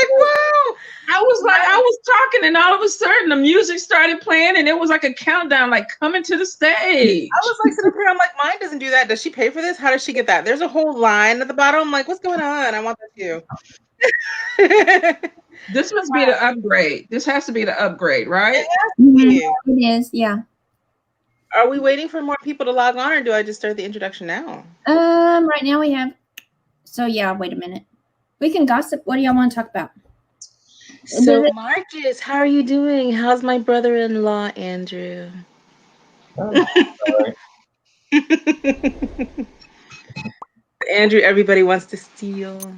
like, wow. I was talking, and all of a sudden the music started playing, and it was like a countdown, like coming to the stage. I was like sitting here, I'm like, mine doesn't do that. Does she pay for this? How does she get that? There's a whole line at the bottom. I'm like, what's going on? I want that too. This must be the upgrade. This has to be the upgrade, right? It is, yeah. Are we waiting for more people to log on, or do I just start the introduction now? Right now we have. So yeah, wait a minute. We can gossip. What do y'all want to talk about? So Marcus, how are you doing? How's my brother-in-law, Andrew? Andrew, everybody wants to steal.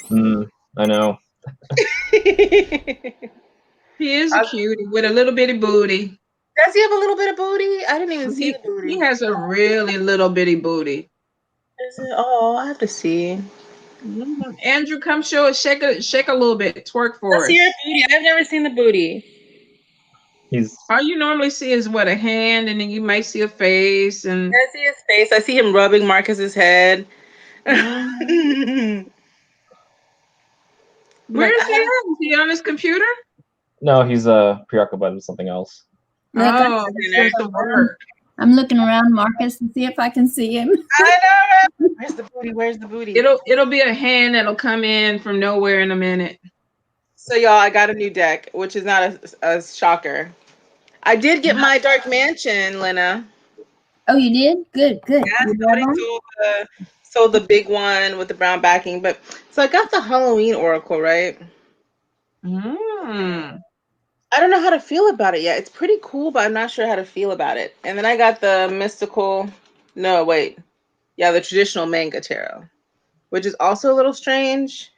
I know. He is a cutie with a little bitty booty. Does he have a little bit of booty? I didn't even see the booty. He has a really little bitty booty. Is it? Oh, I have to see. Andrew, come show us. Shake a little bit. Twerk for us. Let's see your booty. I've never seen the booty. All you normally see is what, a hand, and then you might see a face. And I see his face. I see him rubbing Marcus's head. Where is he at? Is he on his computer? No, he's preoccupied with something else. Oh, I'm looking around Marcus to see if I can see him. I know. Where's the booty? Where's the booty? It'll be a hand that'll come in from nowhere in a minute. So y'all, I got a new deck, which is not a shocker. I did get my Dark Mansion, Lynna. Oh, you did? Good. Yeah, somebody sold the big one with the brown backing, but so I got the Halloween Oracle, right? I don't know how to feel about it yet. It's pretty cool, but I'm not sure how to feel about it. And then I got the the traditional manga tarot, which is also a little strange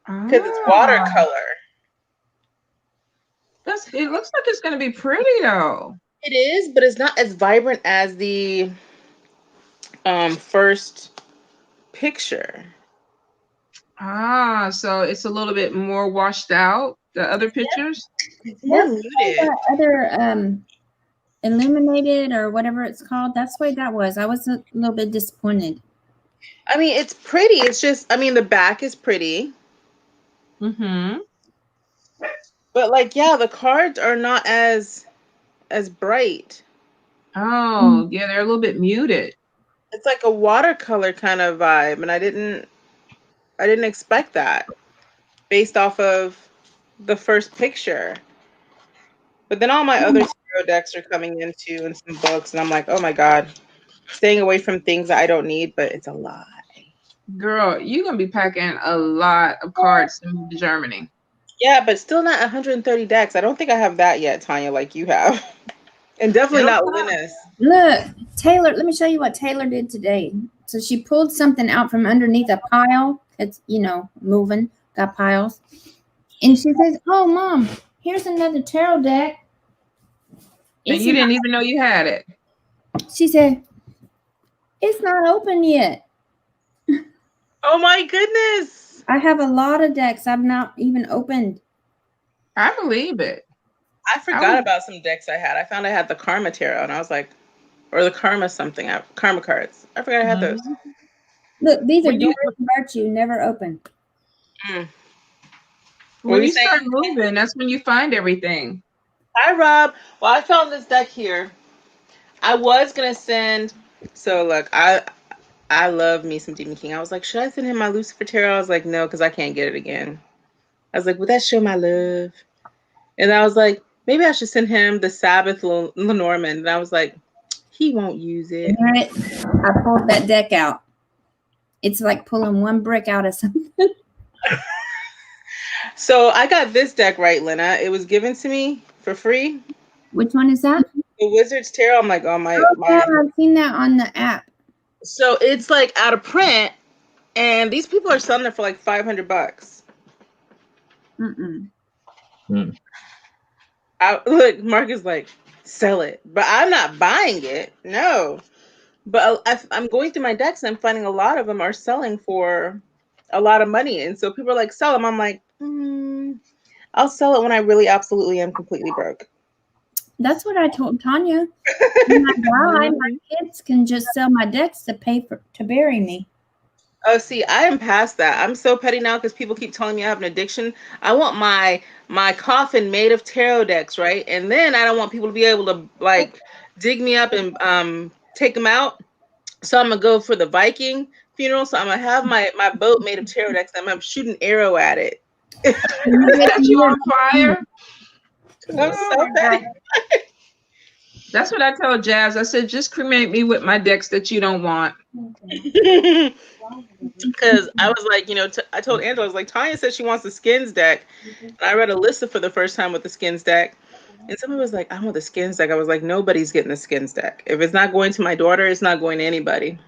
because it's watercolor. It looks like it's going to be pretty though. It is, but it's not as vibrant as the first picture. So it's a little bit more washed out. The other pictures? It's more muted. Other illuminated or whatever it's called. That's the way that was. I was a little bit disappointed. I mean, it's pretty. It's just, the back is pretty. But like, yeah, the cards are not as bright. Oh, yeah, they're a little bit muted. It's like a watercolor kind of vibe, and I didn't expect that based off of the first picture. But then all my other tarot decks are coming in too, and some books, and I'm like, oh my god, staying away from things that I don't need, but it's a lie. Girl, you're gonna be packing a lot of cards to move to Germany. Yeah, but still not 130 decks. I don't think I have that yet, Tonya, like you have. And definitely not Lynna's. Look, Taylor, let me show you what Taylor did today. So she pulled something out from underneath a pile. It's, moving, got piles. And she says, oh, Mom, here's another tarot deck. And you didn't even know you had it. She said, it's not open yet. Oh, my goodness. I have a lot of decks I've not even opened. I believe it. I forgot about some decks I had. I found I had the Karma Tarot, and I was like, or the Karma something, Karma cards. I forgot I had those. Look, these are Doors of Virtue, never open. When you start moving, that's when you find everything. Hi, Rob. Well, I found this deck here. I was going to send, so look, I love me some Demon King. I was like, should I send him my Lucifer Tarot? I was like, no, because I can't get it again. I was like, would that show my love? And I was like, maybe I should send him the Sabbath Lenormand. And I was like, he won't use it. Right. I pulled that deck out. It's like pulling one brick out of something. So I got this deck right, Lynna. It was given to me for free. Which one is that? The Wizard's Tarot. I'm like, oh my. Yeah, I've seen that on the app. So it's like out of print, and these people are selling it for like $500. Look, Mark is like, sell it, but I'm not buying it. No, but I'm going through my decks and I'm finding a lot of them are selling for a lot of money, and so people are like, sell them. I'm like, I'll sell it when I really absolutely am completely broke. That's what I told Tonya. When I die, my kids can just sell my decks to pay to bury me. Oh, see, I am past that. I'm so petty now because people keep telling me I have an addiction. I want my coffin made of tarot decks, right? And then I don't want people to be able to like dig me up and take them out. So I'm gonna go for the Viking funeral. So I'm gonna have my boat made of tarot decks. I'm gonna shoot an arrow at it. Set you on fire. I'm Oh so my petty. God. That's what I tell Jazz. I said, just cremate me with my decks that you don't want. Because I was like, I told Angela, I was like, Tanya said she wants the skins deck. And I read Alyssa for the first time with the skins deck. And somebody was like, I want the skins deck. I was like, nobody's getting the skins deck. If it's not going to my daughter, it's not going to anybody.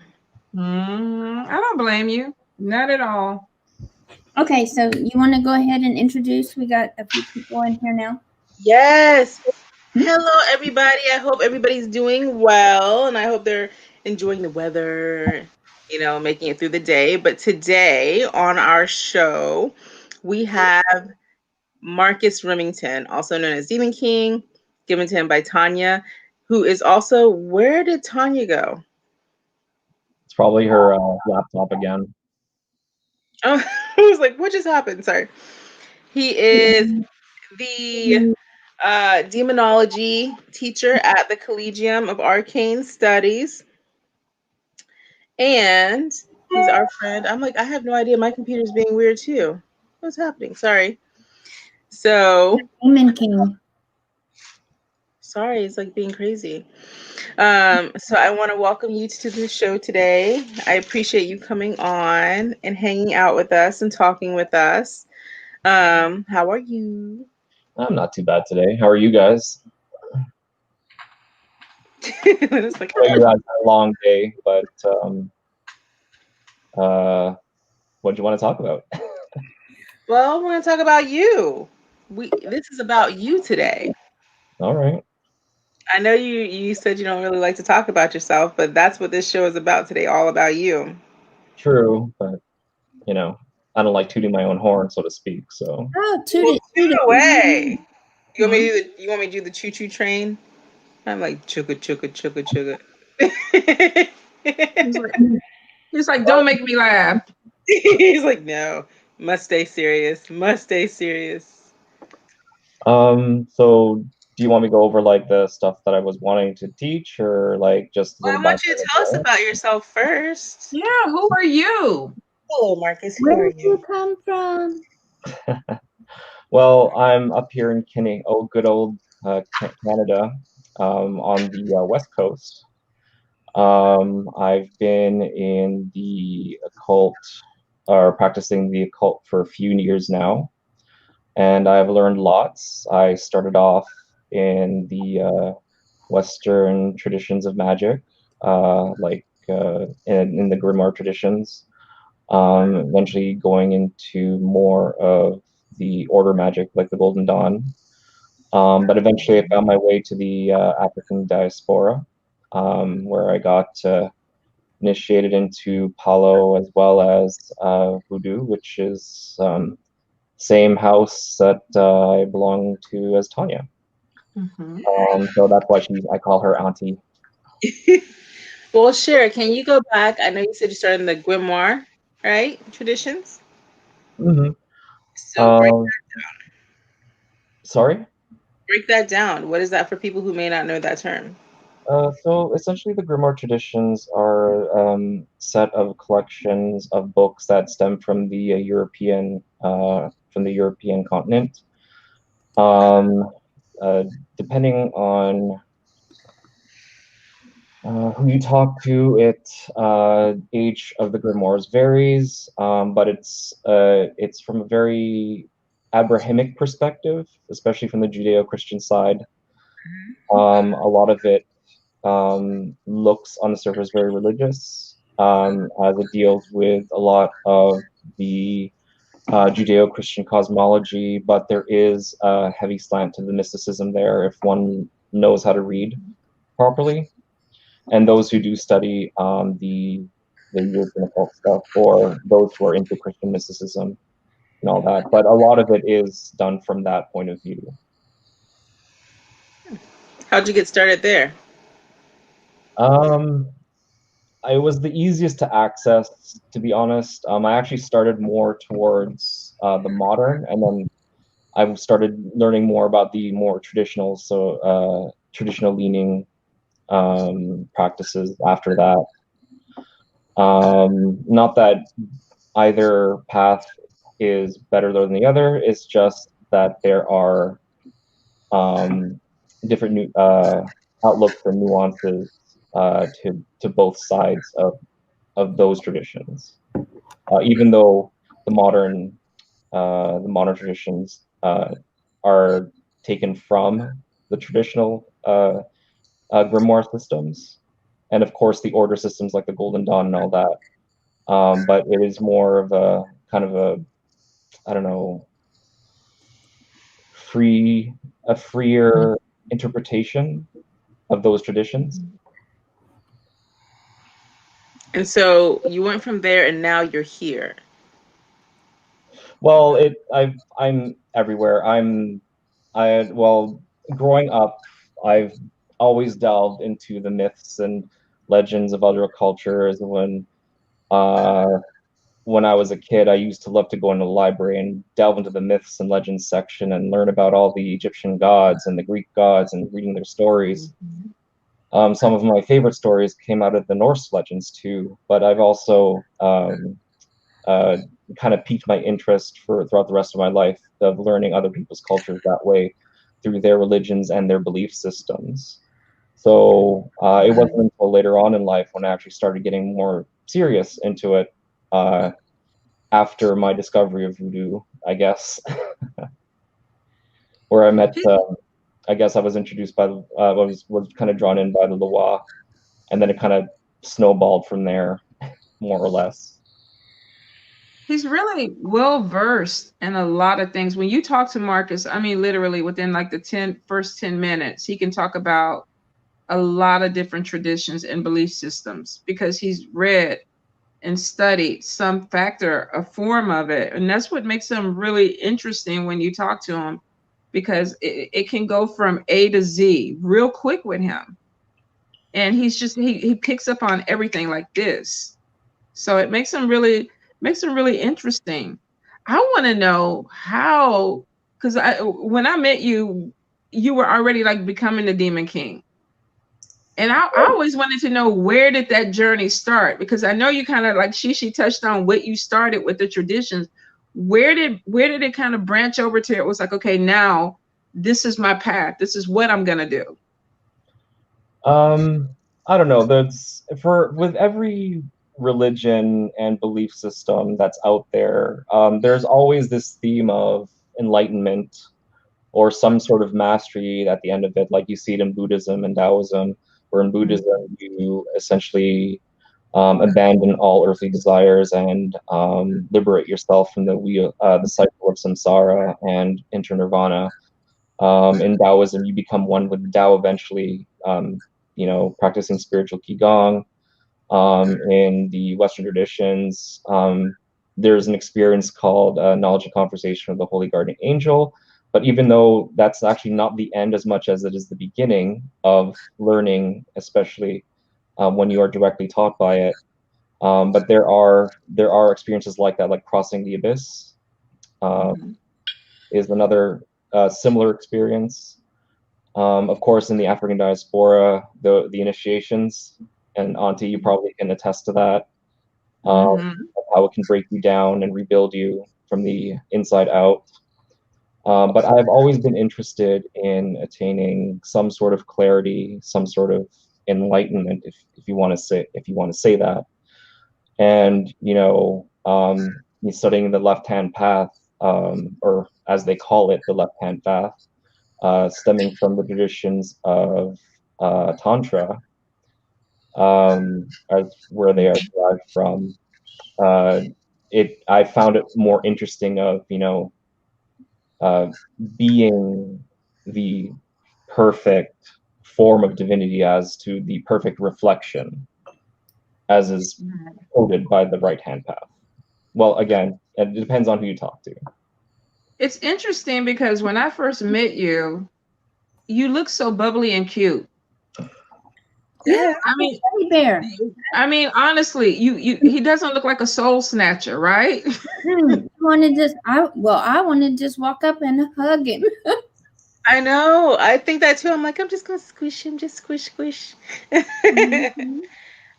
I don't blame you. Not at all. Okay, so you want to go ahead and introduce? We got a few people in here now. Yes. Hello, everybody. I hope everybody's doing well. And I hope they're enjoying the weather, making it through the day. But today on our show, we have Marcus Remington, also known as Demon King, given to him by Tanya, who is also, where did Tanya go? It's probably her laptop again. Oh, I was like, what just happened? Sorry. He is the demonology teacher at the Collegium of Arcane Studies. And he's our friend. I'm like, I have no idea. My computer's being weird too. What's happening? Sorry. So, Demon King. sorry, it's like being crazy. So I want to welcome you to the show today. I appreciate you coming on and hanging out with us and talking with us. How are you? I'm not too bad today. How are you guys? It's like, I know you had a long day, but what do you want to talk about? well, we're gonna talk about you. This is about you today. All right. I know you said you don't really like to talk about yourself, but that's what this show is about today, all about you. True, but I don't like tooting my own horn, so to speak. So Oh, toot Well, it, toot toot it. away. You want me to do the choo choo train? I'm like chugga chugga chugga chugga. He's like, don't make me laugh. He's like, no, must stay serious. Must stay serious. so do you want me to go over like the stuff that I was wanting to teach, or like just a Well, little I background? want you to tell us about yourself first. Yeah, who are you? Hello, Marcus. Who Where are did you you? come from? Well, I'm up here in good old Canada, on the West Coast. I've been in the occult, or practicing the occult, for a few years now, and I've learned lots. I started off in the Western traditions of magic, in the grimoire traditions. Eventually going into more of the order magic, like the Golden Dawn. But eventually I found my way to the African diaspora, where I got initiated into Palo as well as Voodoo, which is same house that I belong to as Tanya. So that's why I call her auntie. Well, sure. Can you go back? I know you said you started in the grimoire, right? Traditions. Mm-hmm. So Sorry? break that down. What is that for people who may not know that term? So essentially, the grimoire traditions are set of collections of books that stem from the European continent. Depending on who you talk to, age of the grimoires varies, but it's from a very Abrahamic perspective, especially from the Judeo-Christian side. A lot of it looks on the surface very religious, as it deals with a lot of the Judeo-Christian cosmology, but there is a heavy slant to the mysticism there if one knows how to read properly. And those who do study the European occult stuff, or those who are into Christian mysticism and all that, but a lot of it is done from that point of view. How'd you get started there? it was the easiest to access, to be honest. I actually started more towards the modern, and then I started learning more about the more traditional, traditional leaning practices after that. Not that either path is better than the other. It's just that there are different outlooks and nuances to both sides of those traditions. Even though the modern traditions are taken from the traditional grimoire systems, and of course the order systems like the Golden Dawn and all that. But it is more of a kind of a, I don't know, freer interpretation of those traditions. And so you went from there, and now you're here. Well, I'm everywhere. Well, growing up, I've always delved into the myths and legends of other cultures. When I was a kid, I used to love to go into the library and delve into the myths and legends section and learn about all the Egyptian gods and the Greek gods and reading their stories. Some of my favorite stories came out of the Norse legends too, but I've also kind of piqued my interest throughout the rest of my life of learning other people's cultures that way through their religions and their belief systems. So it wasn't until later on in life when I actually started getting more serious into it, after my discovery of voodoo, I guess, where I met. I guess I was introduced by was kind of drawn in by the Loa, and then it kind of snowballed from there, more or less. He's really well versed in a lot of things. When you talk to Marcus, I mean, literally within like the first 10 minutes, he can talk about a lot of different traditions and belief systems because he's read and studied some factor, a form of it. And that's what makes him really interesting when you talk to him, because it can go from A to Z real quick with him. And he picks up on everything like this. So it makes him really interesting. I want to know how, because when I met you, you were already like becoming the Demon King. And I always wanted to know, where did that journey start? Because I know you kind of, like Shishi touched on what you started with the traditions. Where did it kind of branch over to? It was like, okay, now this is my path. This is what I'm gonna do. I don't know. With every religion and belief system that's out there, there's always this theme of enlightenment or some sort of mastery at the end of it, like you see it in Buddhism and Taoism, where in Buddhism you essentially abandon all earthly desires and liberate yourself from the cycle of samsara and enter nirvana. In Taoism, you become one with the Tao eventually, practicing spiritual Qigong. In the Western traditions, there's an experience called knowledge and conversation of the Holy Guardian Angel. But even though that's actually not the end as much as it is the beginning of learning, especially when you are directly taught by it, but there are experiences like that, like crossing the abyss is another similar experience. Of course, in the African diaspora, the initiations, and Auntie, you probably can attest to that, of how it can break you down and rebuild you from the inside out. But I've always been interested in attaining some sort of clarity, some sort of enlightenment, if you want to say that. And studying the left-hand path, or as they call it, the left-hand path, stemming from the traditions of Tantra, as where they are derived from. I found it more interesting of being the perfect form of divinity as to the perfect reflection, as is quoted by the right-hand path. Well, again, it depends on who you talk to. It's interesting because when I first met you, you looked so bubbly and cute. Yeah, I mean, teddy bear. honestly, he doesn't look like a soul snatcher, right? You want to just, I want to just walk up and hug him. I know. I think that too. I'm like, I'm just gonna squish him, just squish, squish. Mhm.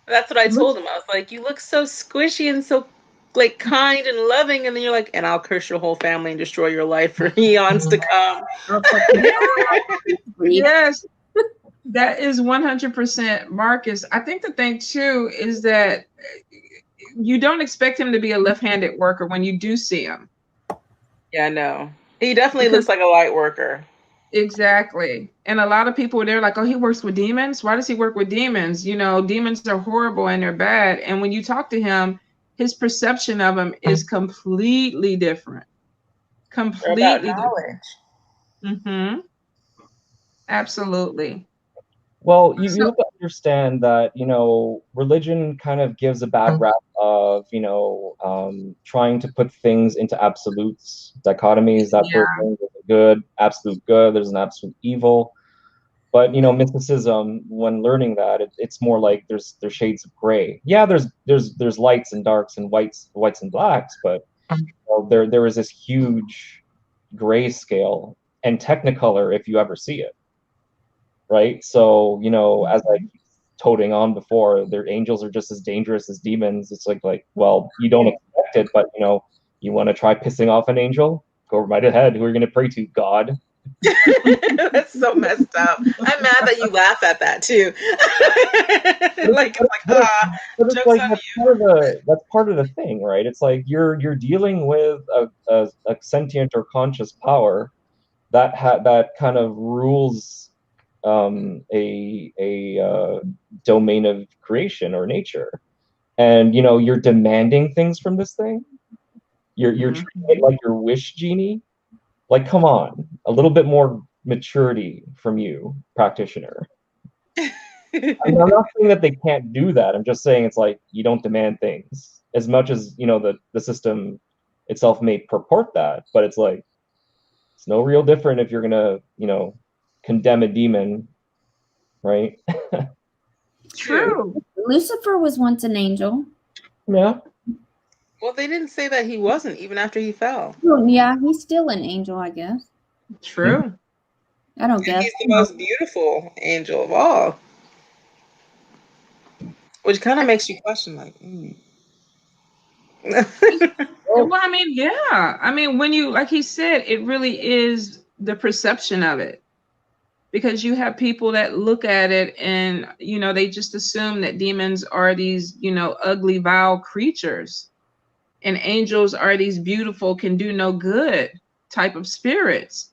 That's what I told him. I was like, you look so squishy and so like kind and loving, and then you're like, and I'll curse your whole family and destroy your life for eons to come. Yes, that is 100% Marcus. I think the thing too is that you don't expect him to be a left-handed worker when you do see him. Yeah, no. He definitely Because looks like a light worker. exactly. And a lot of people, they're like, oh, he works with demons. Why does he work with demons? You know, demons are horrible and they're bad. And when you talk to him, his perception of them is completely different. They're about Completely different. Mm-hmm. Absolutely. Well, you So, have to understand that, religion kind of gives a bad rap of, trying to put things into absolutes, dichotomies. That yeah. person is a good, absolute good, there's an absolute evil. But, mysticism, when learning that, it's more like there's shades of gray. Yeah, there's lights and darks and whites and blacks, but there is this huge gray scale and technicolor if you ever see it. Right? So, as I keep toting on before, their angels are just as dangerous as demons. It's like, well, you don't expect it, but you want to try pissing off an angel? Go right ahead. Who are you going to pray to? God? That's so messed up. I'm mad that you laugh at that too. Like, It's joke's like on that's part of the thing, right? It's like you're dealing with a sentient or conscious power that kind of rules a domain of creation or nature, and you're demanding things from this thing. You're treating it like your wish genie. Like, come on, a little bit more maturity from you, practitioner. you. I'm not saying that they can't do that. I'm just saying it's like you don't demand things as much as the system itself may purport that, but it's like it's no real different if you're gonna condemn a demon, right? True. Lucifer was once an angel. Yeah. Well, they didn't say that he wasn't even after he fell. Well, yeah, he's still an angel, I guess. True. I don't And guess. he's the most beautiful angel of all. Which kind of makes you question, like, Well, I mean, yeah. I mean, when you, like he said, it really is the perception of it. Because you have people that look at it and, they just assume that demons are these, ugly, vile creatures. And angels are these beautiful, can do no good type of spirits.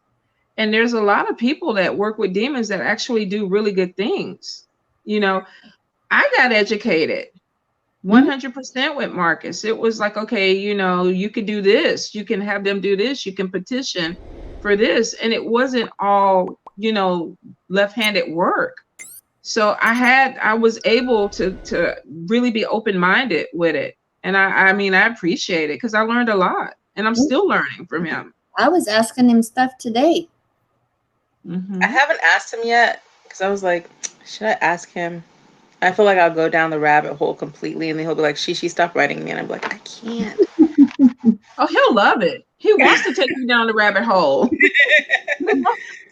And there's a lot of people that work with demons that actually do really good things. I got educated 100% with Marcus. It was like, okay, you could do this, you can have them do this, you can petition for this. And it wasn't all, left-handed work. So I was able to really be open-minded with it. And I mean, I appreciate it because I learned a lot and I'm still learning from him. I was asking him stuff today. I haven't asked him yet because I was like, should I ask him? I feel like I'll go down the rabbit hole completely, and then he'll be like, Shishi, stop writing me. And I'm like, I can't. Oh, he'll love it. He wants to take you down the rabbit hole.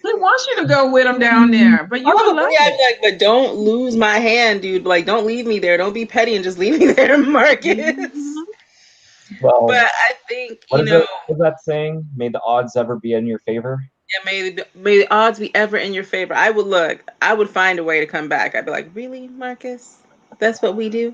He wants you to go with him down there, but you will love it. I'm like, but don't lose my hand, dude. Like, don't leave me there. Don't be petty and just leave me there, Marcus. Well, but I think, what's that saying? May the odds ever be in your favor? Yeah, may the odds be ever in your favor. I would find a way to come back. I'd be like, really, Marcus? That's what we do?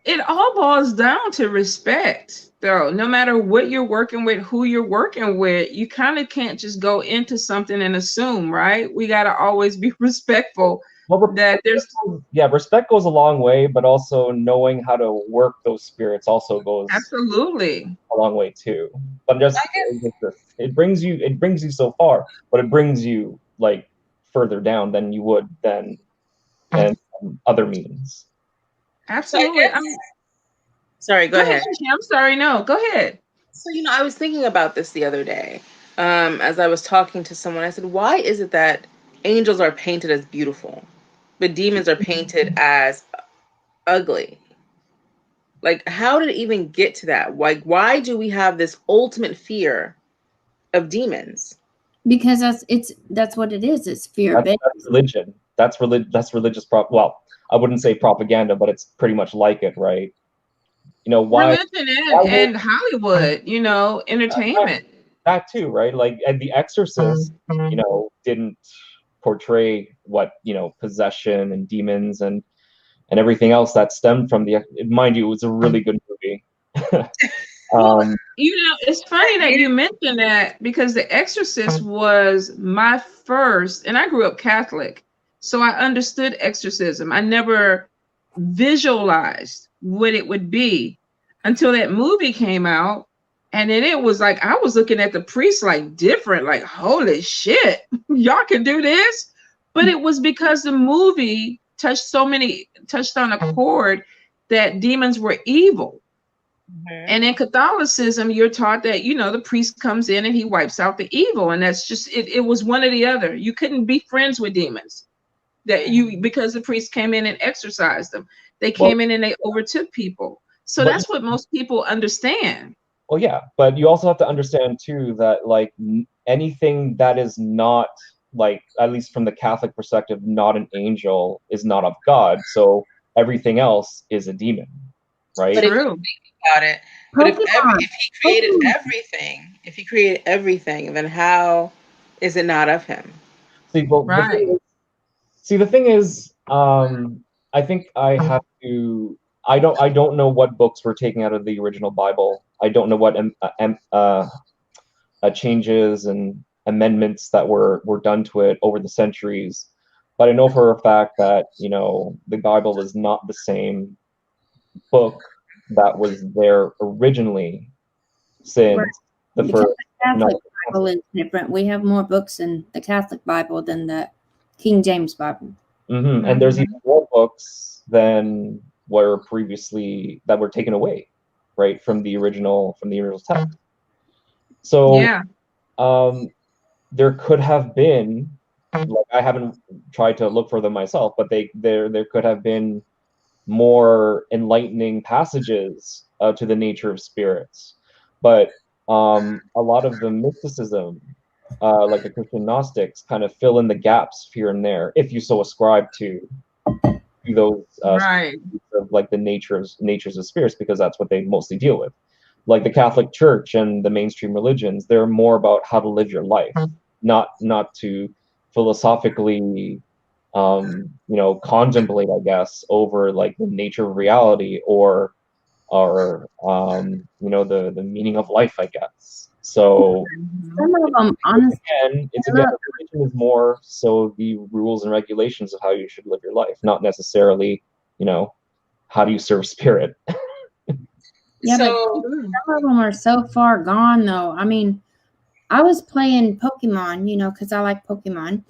It all boils down to respect, though. No matter what you're working with, who you're working with, you kind of can't just go into something and assume, right? We got to always be respectful. Respect goes a long way, but also knowing how to work those spirits also goes absolutely a long way too. But it brings you so far, but it brings you like further down than you would then and other means. Absolutely. Sorry, go ahead. I'm sorry. No, go ahead. So, I was thinking about this the other day. as I was talking to someone, I said, why is it that angels are painted as beautiful, but demons are painted as ugly? Like, how did it even get to that? Like, why do we have this ultimate fear of demons? Because that's what it is. It's fear based. That's religion. That's religious well, I wouldn't say propaganda, but it's pretty much like it, right? You know, Religion and Hollywood, you know, entertainment. That too, right? Like, and The Exorcist, you know, didn't portray what, you know, possession and demons and everything else that stemmed from the. Mind you, it was a really good movie. Well, you know, it's funny that you mentioned that, because The Exorcist was my first, and I grew up Catholic, so I understood exorcism. I never visualized what it would be until that movie came out. And then it was like, I was looking at the priest like different, like, holy shit, y'all can do this. But it was because the movie touched on a chord that demons were evil. And in Catholicism, you're taught that, you know, the priest comes in and he wipes out the evil. And that's just, it was one or the other. You couldn't be friends with demons because the priest came in and exorcised them. They came in and they overtook people. So that's what most people understand. Well, yeah, but you also have to understand too that, like, anything that is not, like, at least from the Catholic perspective, not an angel is not of God. So everything else is a demon, right? But true. If you think about it, but if he created everything, then how is it not of him? See, well, right. The thing is, I think I have to. I don't know what books were taken out of the original Bible. I don't know what changes and amendments that were done to it over the centuries. But I know for a fact that, you know, the Bible is not the same book that was there originally since the because first. The Catholic Bible is different. We have more books in the Catholic Bible than the King James Bible. Mm-hmm. And there's even more books than were previously that were taken away, right, from the original text. So yeah, there could have been, like, I haven't tried to look for them myself, but there could have been more enlightening passages to the nature of spirits. But a lot of the mysticism, like the Christian Gnostics, kind of fill in the gaps here and there, if you so ascribe to those right. of, like, the natures of spirits, because that's what they mostly deal with. Like the Catholic Church and the mainstream religions, they're more about how to live your life, not to philosophically you know, contemplate, I guess, over, like, the nature of reality or you know, the meaning of life, I guess. So some of them, honestly, religion is more so the rules and regulations of how you should live your life, not necessarily, you know, how do you serve spirit. Yeah, but some of them are so far gone, though. I mean, I was playing Pokemon, you know, because I like Pokemon,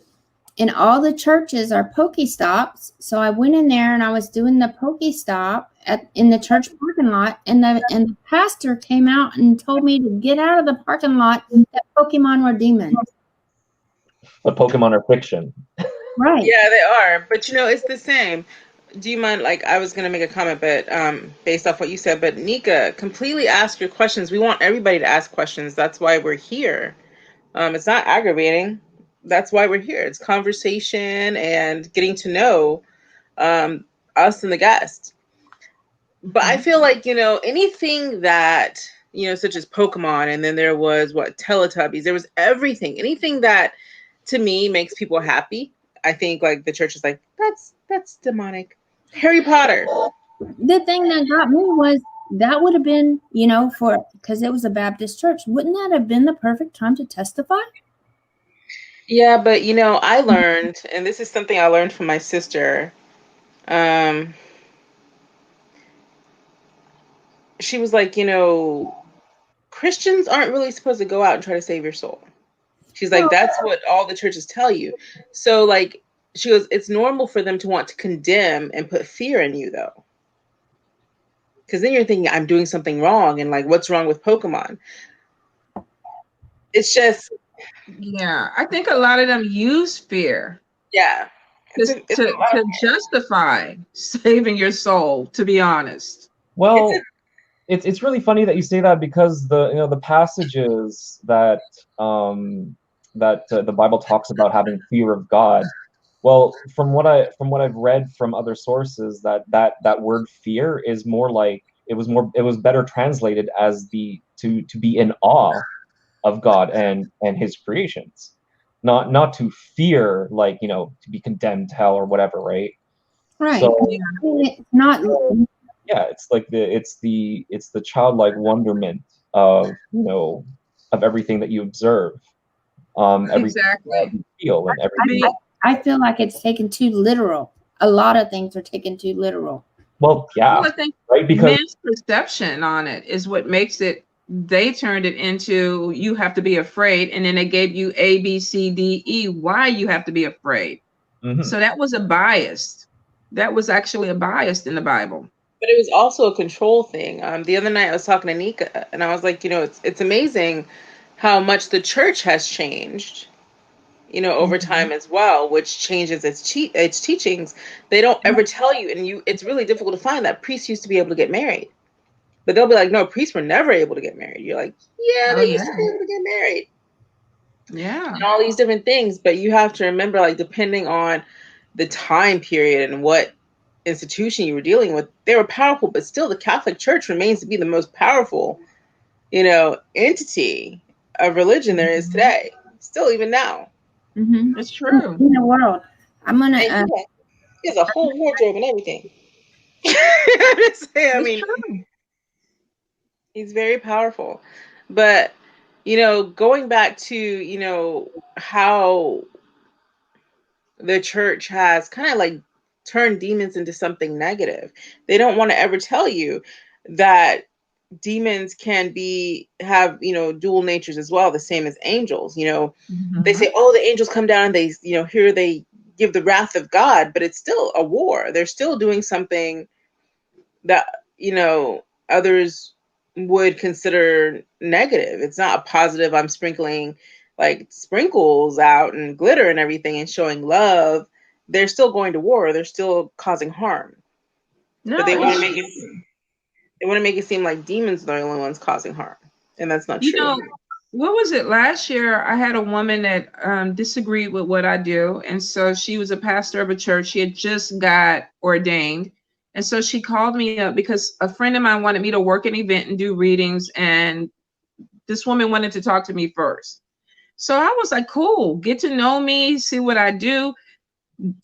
and all the churches are Pokestops. So I went in there and I was doing the Pokestop in the church parking lot, and the pastor came out and told me to get out of the parking lot, that Pokemon were demons. But Pokemon are fiction. Right. Yeah, they are. But, you know, it's the same. Do you mind, like, I was going to make a comment, but based off what you said, but Nika, completely ask your questions. We want everybody to ask questions. That's why we're here. It's not aggravating. That's why we're here. It's conversation and getting to know us and the guest. But I feel like, you know, anything that, you know, such as Pokemon, and then there was Teletubbies, there was everything, anything that to me makes people happy. I think, like, the church is like, that's demonic. Harry Potter. The thing that got me was that would have been, you know, because it was a Baptist church. Wouldn't that have been the perfect time to testify? Yeah, but, you know, I learned, and this is something I learned from my sister. She was like, you know, Christians aren't really supposed to go out and try to save your soul. She's like, that's what all the churches tell you. So, like, she goes, it's normal for them to want to condemn and put fear in you, though. Because then you're thinking, I'm doing something wrong. And, like, what's wrong with Pokemon? It's just, Yeah, I think a lot of them use fear yeah. to justify saving your soul, to be honest. Well, it's really funny that you say that, because the passages that the Bible talks about having fear of God. Well, from what I've read from other sources, that word fear is more like, it was better translated as to be in awe of God and his creations. Not to fear, like, to be condemned to hell or whatever, right? Right. So It's not. yeah, it's like the childlike wonderment of everything that you observe, everything that Exactly. you feel, and everything. I feel like it's taken too literal. A lot of things are taken too literal. Well, yeah, Well, I think right, because men's perception on it is what makes it. They turned it into you have to be afraid, and then they gave you A, B, C, D, E why you have to be afraid. mhm. So that was a bias. That was actually a bias in the Bible. But it was also a control thing. The other night I was talking to Nika, and I was like, it's amazing how much the church has changed, over time as well, which changes its teachings. They don't ever tell you, and it's really difficult to find that priests used to be able to get married. But they'll be like, no, priests were never able to get married. You're like, yeah, Oh they yeah, used to be able to get married. yeah. And all these different things. But you have to remember, like, depending on the time period and what institution you were dealing with, they were powerful, but still the Catholic Church remains to be the most powerful, entity of religion there is today. Still, even now. Mm-hmm. It's true. In the world, I'm gonna. And he has a whole wardrobe and everything. I It's mean, true. he's very powerful. But, going back to, how the church has kind of like turned demons into something negative. They don't want to ever tell you that demons can have dual natures as well, the same as angels. They say, oh, the angels come down and they here they give the wrath of God, but it's still a war. They're still doing something that others would consider negative. It's not a positive, I'm sprinkling like sprinkles out and glitter and everything and showing love. They're still going to war. They're still causing harm. No, But they want to it's make it seem like demons are the only ones causing harm. And that's not you true. know, what was it last year? I had a woman that disagreed with what I do. And so she was a pastor of a church. She had just got ordained. And so she called me up because a friend of mine wanted me to work an event and do readings. And this woman wanted to talk to me first. So I was like, cool, get to know me, see what I do.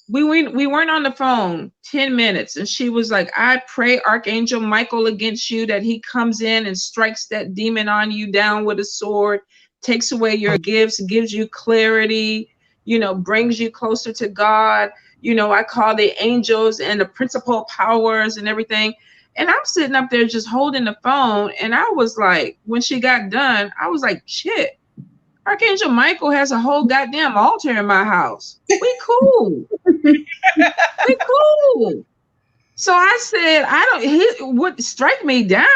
We weren't on the phone 10 minutes, and she was like, I pray Archangel Michael against you, that he comes in and strikes that demon on you down with a sword, takes away your gifts, gives you clarity, brings you closer to God. I call the angels and the principal powers and everything. And I'm sitting up there just holding the phone, and I was like, when she got done, I was like, shit, Archangel Michael has a whole goddamn altar in my house. We cool. We cool. So I said, he would strike me down.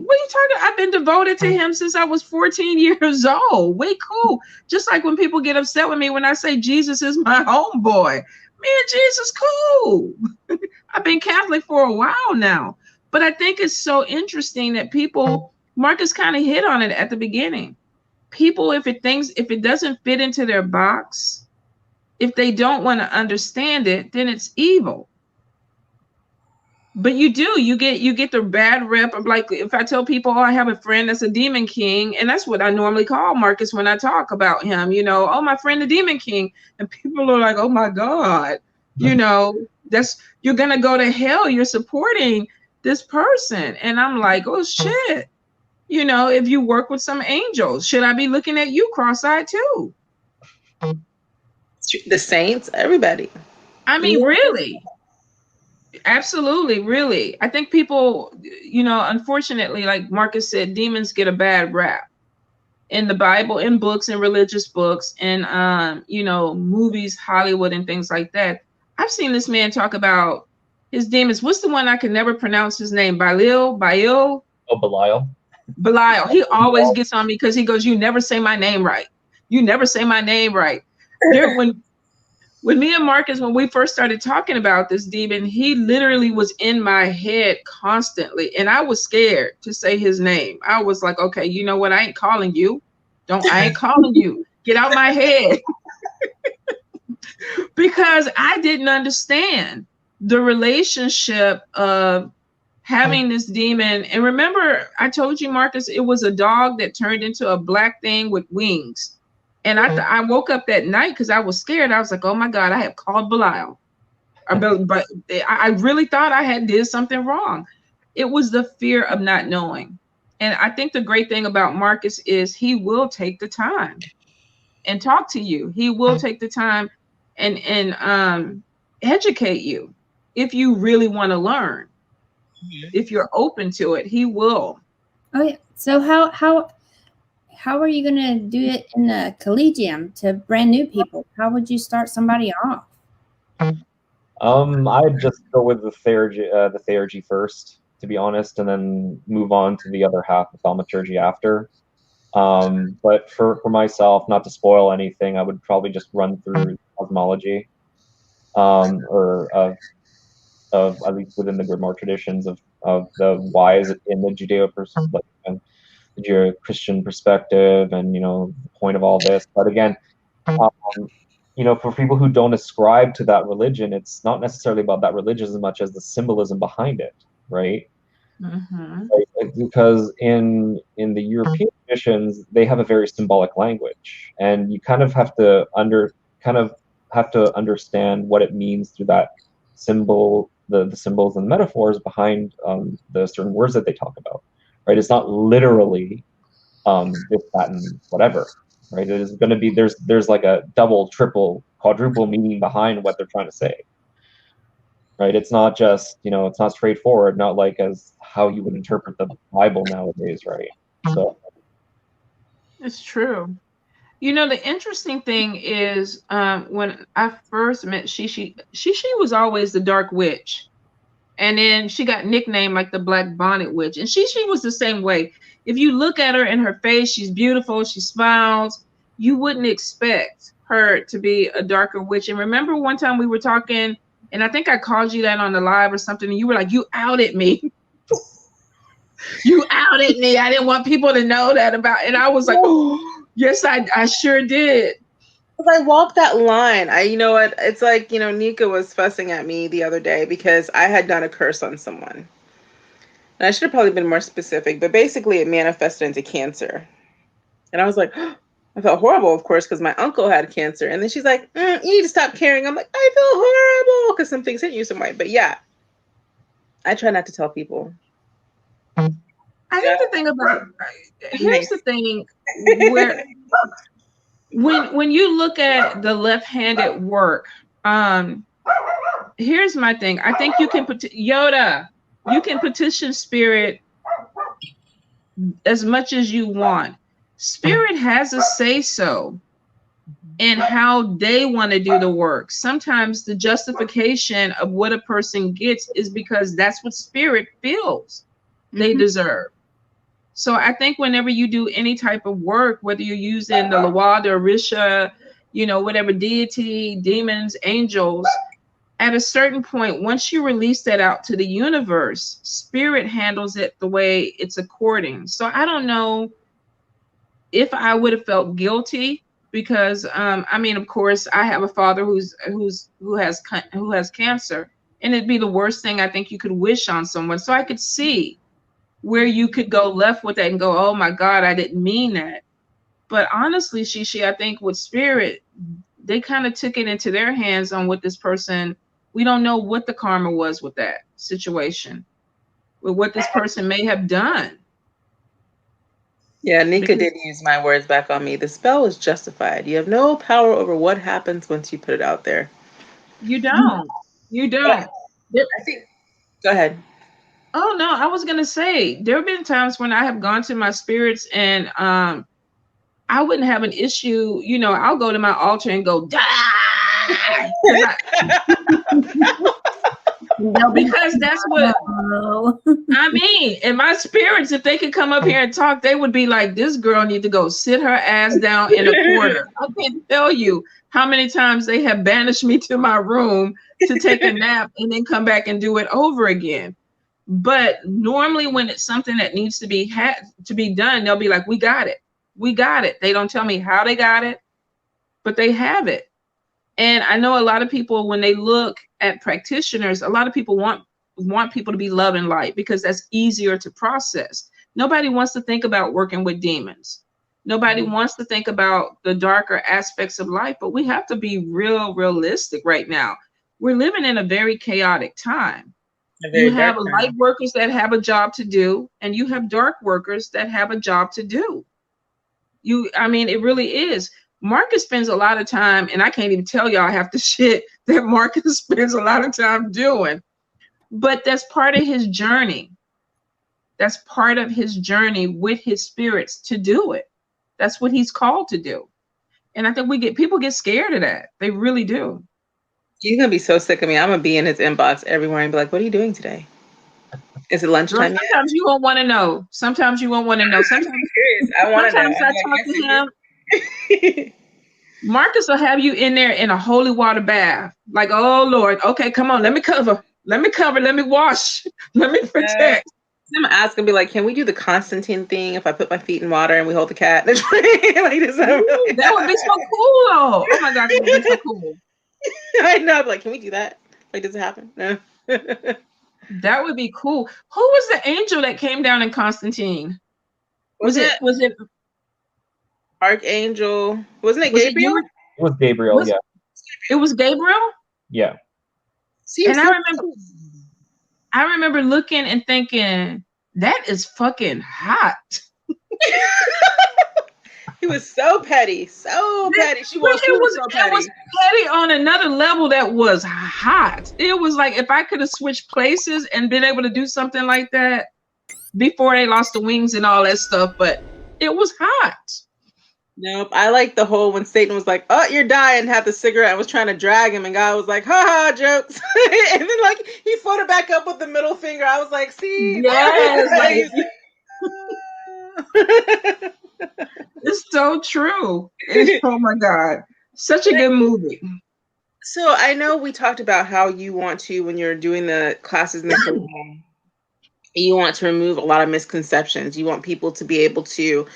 What are you talking? I've been devoted to him since I was 14 years old. We cool. Just like when people get upset with me when I say Jesus is my homeboy. Me and Jesus cool. I've been Catholic for a while now. But I think it's so interesting that Marcus kind of hit on it at the beginning. People, if it doesn't fit into their box, if they don't want to understand it, then it's evil. But you get the bad rep of, like, if I tell people, oh, I have a friend that's a demon king, and that's what I normally call Marcus when I talk about him, oh, my friend the demon king, and people are like, oh my God, that's, you're gonna go to hell, you're supporting this person. And I'm like, oh shit, if you work with some angels, should I be looking at you cross-eyed too? The saints, everybody. I mean, really. Absolutely, really. I think people, unfortunately, like Marcus said, demons get a bad rap in the Bible, in books, in religious books, and movies, Hollywood, and things like that. I've seen this man talk about his demons. What's the one I can never pronounce his name? Belial? Oh, Belial. Belial. He always gets on me because he goes, "You never say my name right. You never say my name right." There, when me and Marcus, when we first started talking about this demon, he literally was in my head constantly, and I was scared to say his name. I was like, "Okay, you know what? I ain't calling you. I ain't calling you. Get out my head." Because I didn't understand the relationship of having this demon. And remember, I told you, Marcus, it was a dog that turned into a black thing with wings. And I woke up that night because I was scared. I was like, oh my God, I have called Belial. But I really thought I had did something wrong. It was the fear of not knowing. And I think the great thing about Marcus is he will take the time and talk to you. He will take the time and educate you if you really want to learn. If you're open to it, he will. Oh yeah. So how are you gonna do it in the Collegium to brand new people? How would you start somebody off? I'd just go with the theurgy first, to be honest, and then move on to the other half of thaumaturgy after. But for myself, not to spoil anything, I would probably just run through cosmology, or of at least within the Grimoire traditions of the whys in the Judeo-Christian perspective, and the point of all this. But again, for people who don't ascribe to that religion, it's not necessarily about that religion as much as the symbolism behind it, right? Mm-hmm. Right? Because in the European traditions, they have a very symbolic language, and you kind of have to understand what it means through that symbol, the symbols and metaphors behind the certain words that they talk about, right? It's not literally this, that, and whatever, right? It is going to be there's like a double, triple, quadruple meaning behind what they're trying to say, right? It's not just it's not straightforward, not like as how you would interpret the Bible nowadays, right? So It's true. The interesting thing is when I first met Shishi was always the dark witch. And then she got nicknamed like the Black Bonnet Witch. And Shishi was the same way. If you look at her in her face, she's beautiful, she smiles. You wouldn't expect her to be a darker witch. And remember one time we were talking, and I think I called you that on the live or something, and you were like, you outed me. You outed me. I didn't want people to know that about. And I was like, oh, yes, I sure did. I walked that line. You know what? It's like, Nika was fussing at me the other day because I had done a curse on someone. And I should have probably been more specific, but basically it manifested into cancer. And I was like, I felt horrible, of course, because my uncle had cancer. And then she's like, you need to stop caring. I'm like, I feel horrible because some things hit you some way. But yeah, I try not to tell people. I think the thing about, here's the thing, where when you look at the left-handed work, here's my thing. I think you can Yoda, you can petition spirit as much as you want. Spirit has a say-so in how they want to do the work. Sometimes the justification of what a person gets is because that's what spirit feels they deserve. So I think whenever you do any type of work, whether you're using the Lawada, Orisha, whatever deity, demons, angels, at a certain point, once you release that out to the universe, spirit handles it the way it's according. So I don't know if I would have felt guilty because, of course, I have a father who has cancer, and it'd be the worst thing I think you could wish on someone. So I could see where you could go left with that and go, oh my God, I didn't mean that. But honestly, Shishi, I think with spirit, they kind of took it into their hands on what this person, we don't know what the karma was with that situation, with what this person may have done. Yeah, Nika did use my words back on me. The spell is justified. You have no power over what happens once you put it out there. You don't. You don't. I think, go ahead. Oh no, I was gonna say there have been times when I have gone to my spirits and I wouldn't have an issue. I'll go to my altar and go die. They'll be Because that's what I mean. And my spirits, if they could come up here and talk, they would be like, this girl need to go sit her ass down in a corner. I can't tell you how many times they have banished me to my room to take a nap and then come back and do it over again. But normally when it's something that needs to be done, they'll be like, we got it. We got it. They don't tell me how they got it, but they have it. And I know a lot of people, when they look at practitioners, a lot of people want people to be love and light because that's easier to process. Nobody wants to think about working with demons. Nobody wants to think about the darker aspects of life, but we have to be realistic right now. We're living in a very chaotic time. You have light workers that have a job to do, and you have dark workers that have a job to do. I mean, it really is. Marcus spends a lot of time, and I can't even tell y'all half the shit that Marcus spends a lot of time doing. But that's part of his journey. That's part of his journey with his spirits to do it. That's what he's called to do. And I think people get scared of that. They really do. He's gonna be so sick of me. I'm gonna be in his inbox everywhere and be like, "What are you doing today? Is it lunchtime?" Girl, sometimes you won't want to know. Sometimes you won't want to know. Sometimes I want to know. Sometimes I talk to him. Marcus will have you in there in a holy water bath. Like, oh Lord, okay, come on, let me cover, let me wash, let me protect. I'm asking, be like, can we do the Constantine thing if I put my feet in water and we hold the cat? Like, that would be so cool, though. Oh my God, that would be so cool. I know. I'm like, can we do that? Like, does it happen? No. That would be cool. Who was the angel that came down in Constantine? Was it Archangel? Wasn't it Gabriel? It was Gabriel, yeah. It was Gabriel? Yeah. See, and I remember looking and thinking, that is fucking hot. He was so petty. So petty. She was so petty. It was petty on another level that was hot. It was like if I could have switched places and been able to do something like that before they lost the wings and all that stuff, but it was hot. Nope. I like the whole when Satan was like, "Oh, you're dying," had the cigarette and was trying to drag him, and God was like, "Ha ha, jokes." And then like he floated back up with the middle finger. I was like, "See, yes." It's so true. Oh my God. Such a good movie. So I know we talked about how you want to, when you're doing the classes in the Collegium, you want to remove a lot of misconceptions. You want people to be able to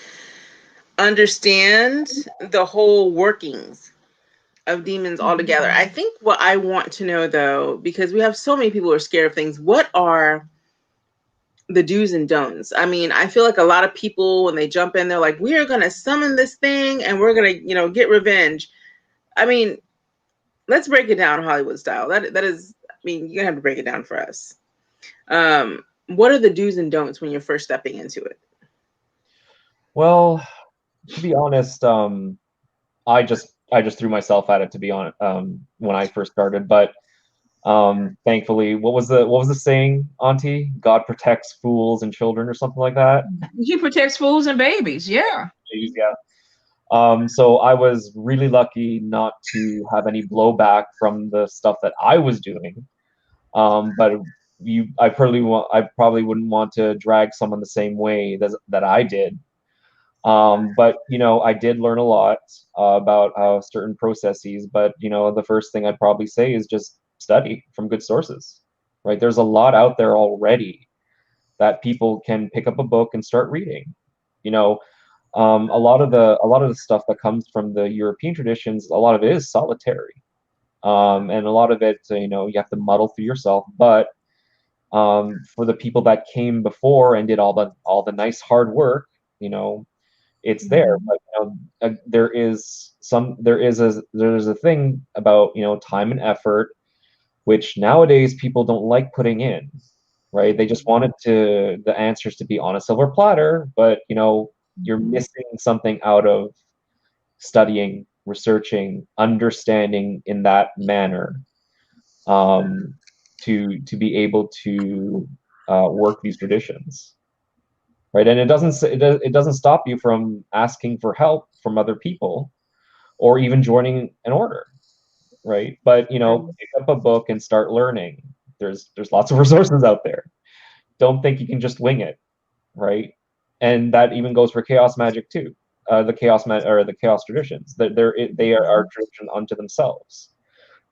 understand the whole workings of demons altogether. I think what I want to know, though, because we have so many people who are scared of things, what are the do's and don'ts? I mean, I feel like a lot of people, when they jump in, they're like, we are going to summon this thing and we're going to, get revenge. I mean, let's break it down Hollywood style. That is, I mean, you're going to have to break it down for us. What are the do's and don'ts when you're first stepping into it? Well, to be honest, I just threw myself at it, to be honest, when I first started. But thankfully, what was the saying, Auntie? God protects fools and children, or something like that. He protects fools and babies. Yeah. Yeah. So I was really lucky not to have any blowback from the stuff that I was doing. But I probably wouldn't want to drag someone the same way that I did. But I did learn a lot about certain processes. But the first thing I'd probably say is just study from good sources, right? There's a lot out there already that people can pick up a book and start reading. A lot of the stuff that comes from the European traditions, a lot of it is solitary, and a lot of it, you have to muddle through yourself. But for the people that came before and did all the nice hard work, it's there. But there's a thing about time and effort, which nowadays people don't like putting in, right? They just wanted the answers to be on a silver platter, but you're missing something out of studying, researching, understanding in that manner, to be able to work these traditions, right? And it doesn't stop you from asking for help from other people, or even joining an order, right? But pick up a book and start learning. There's lots of resources out there. Don't think you can just wing it, right? And that even goes for chaos magic too. The chaos traditions. They are tradition unto themselves.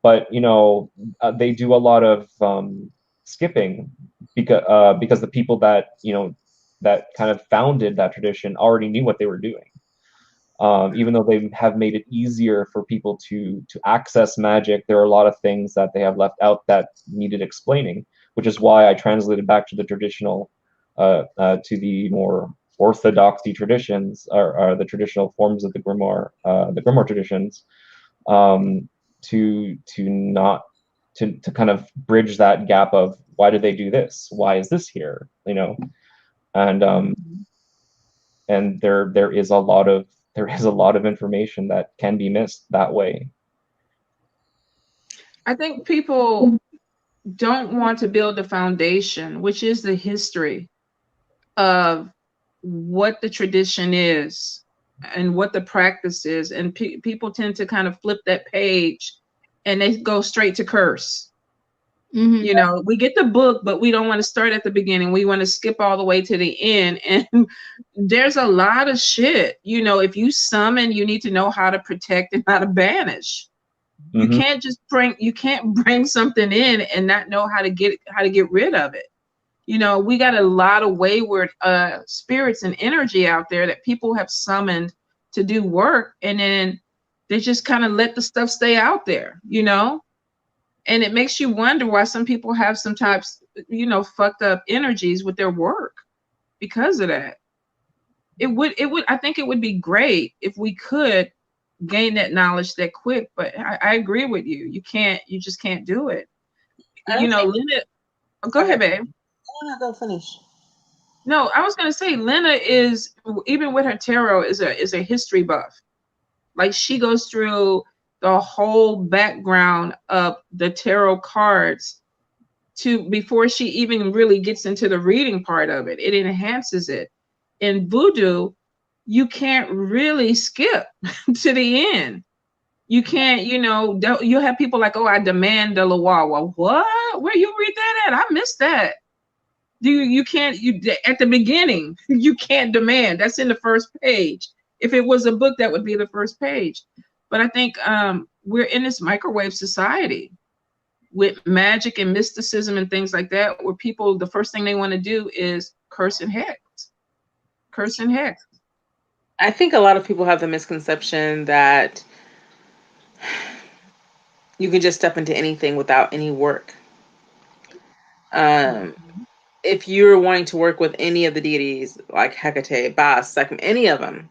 But they do a lot of skipping because the people that that kind of founded that tradition already knew what they were doing. Even though they have made it easier for people to access magic, there are a lot of things that they have left out that needed explaining, which is why I translated back to the traditional, to the more orthodoxy traditions, or the traditional forms of the grimoire traditions, to kind of bridge that gap of why did they do this? Why is this here? And there is a lot of information that can be missed that way. I think people don't want to build a foundation, which is the history of what the tradition is and what the practice is. And people tend to kind of flip that page and they go straight to curse. We get the book, but we don't want to start at the beginning. We want to skip all the way to the end. And there's a lot of shit. If you summon, you need to know how to protect and how to banish. You can't just bring something in and not know how to get rid of it. We got a lot of wayward spirits and energy out there that people have summoned to do work, and then they just kind of let the stuff stay out there, and it makes you wonder why some people have some types, fucked up energies with their work because of that. I think it would be great if we could gain that knowledge that quick, but I agree with you. You just can't do it. Lynna, go ahead, babe. I want to go finish. No, I was gonna say Lynna is, even with her tarot, is a history buff. Like, she goes through the whole background of the tarot cards before she even really gets into the reading part of it. It enhances it. In voodoo, you can't really skip to the end. You can't, you have people like, oh, I demand the Lawawa. What? Where you read that at? I missed that. You can't, at the beginning, you can't demand. That's in the first page. If it was a book, that would be the first page. But I think we're in this microwave society with magic and mysticism and things like that, where people, the first thing they want to do is curse and hex. Curse and hex. I think a lot of people have the misconception that you can just step into anything without any work. If you're wanting to work with any of the deities, like Hecate, Bas, any of them,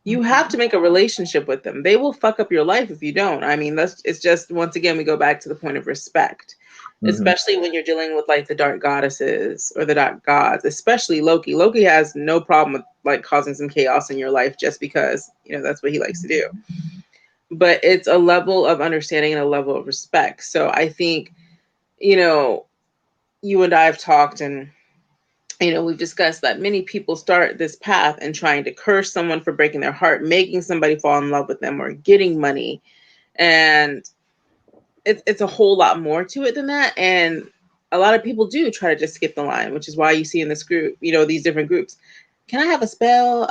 you have to make a relationship with them. They will fuck up your life if you don't. I mean, it's just, once again, we go back to the point of respect, especially when you're dealing with like the dark goddesses or the dark gods, especially Loki. Loki has no problem with like causing some chaos in your life just because, that's what he likes to do. But it's a level of understanding and a level of respect. So I think, you and I have talked, and we've discussed that many people start this path and trying to curse someone for breaking their heart, making somebody fall in love with them, or getting money. And it's a whole lot more to it than that. And a lot of people do try to just skip the line, which is why you see in this group, these different groups. Can I have a spell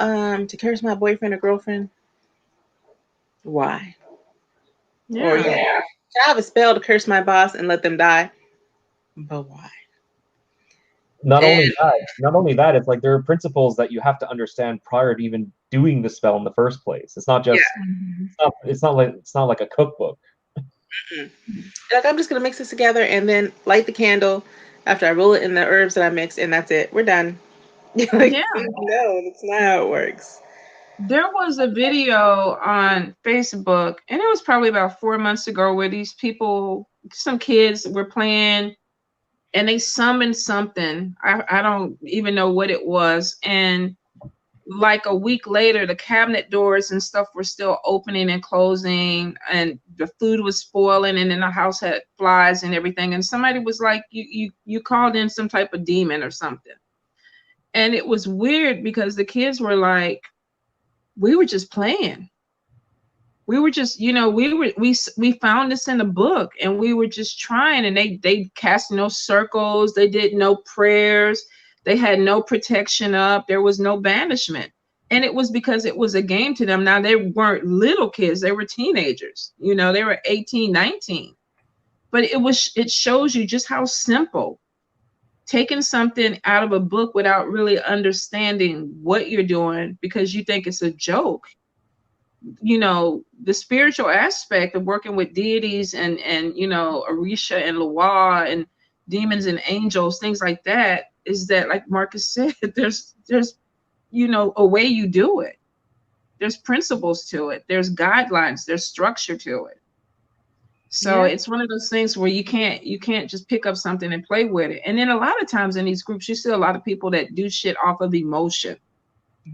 to curse my boyfriend or girlfriend? Why? Yeah. Or can I have a spell to curse my boss and let them die? But why? Not only that, it's like there are principles that you have to understand prior to even doing the spell in the first place. It's not just it's not like a cookbook. Like, I'm just gonna mix this together and then light the candle after I roll it in the herbs that I mixed, and that's it. We're done. No, that's not how it works. There was a video on Facebook, and it was probably about 4 months ago, where these people, some kids, were playing, and they summoned something. I don't even know what it was. And like a week later, the cabinet doors and stuff were still opening and closing, and the food was spoiling, and then the house had flies and everything. And somebody was like, you called in some type of demon or something. And it was weird because the kids were like, we were just playing. we were just, you know, we found this in a book, and we were just trying, and they cast no circles, they did no prayers, they had no protection up, there was no banishment. And it was because it was a game to them. Now, they weren't little kids, they were teenagers, you know, they were 18, 19. But it shows you just how simple taking something out of a book without really understanding what you're doing because you think it's a joke. You know, the spiritual aspect of working with deities and you know, Orisha and Loa and demons and angels, things like that, is that, like Marcus said, there's you know, a way you do it. There's principles to it. There's guidelines. There's structure to it. So it's one of those things where you can't just pick up something and play with it. And then a lot of times in these groups, you see a lot of people that do shit off of emotion.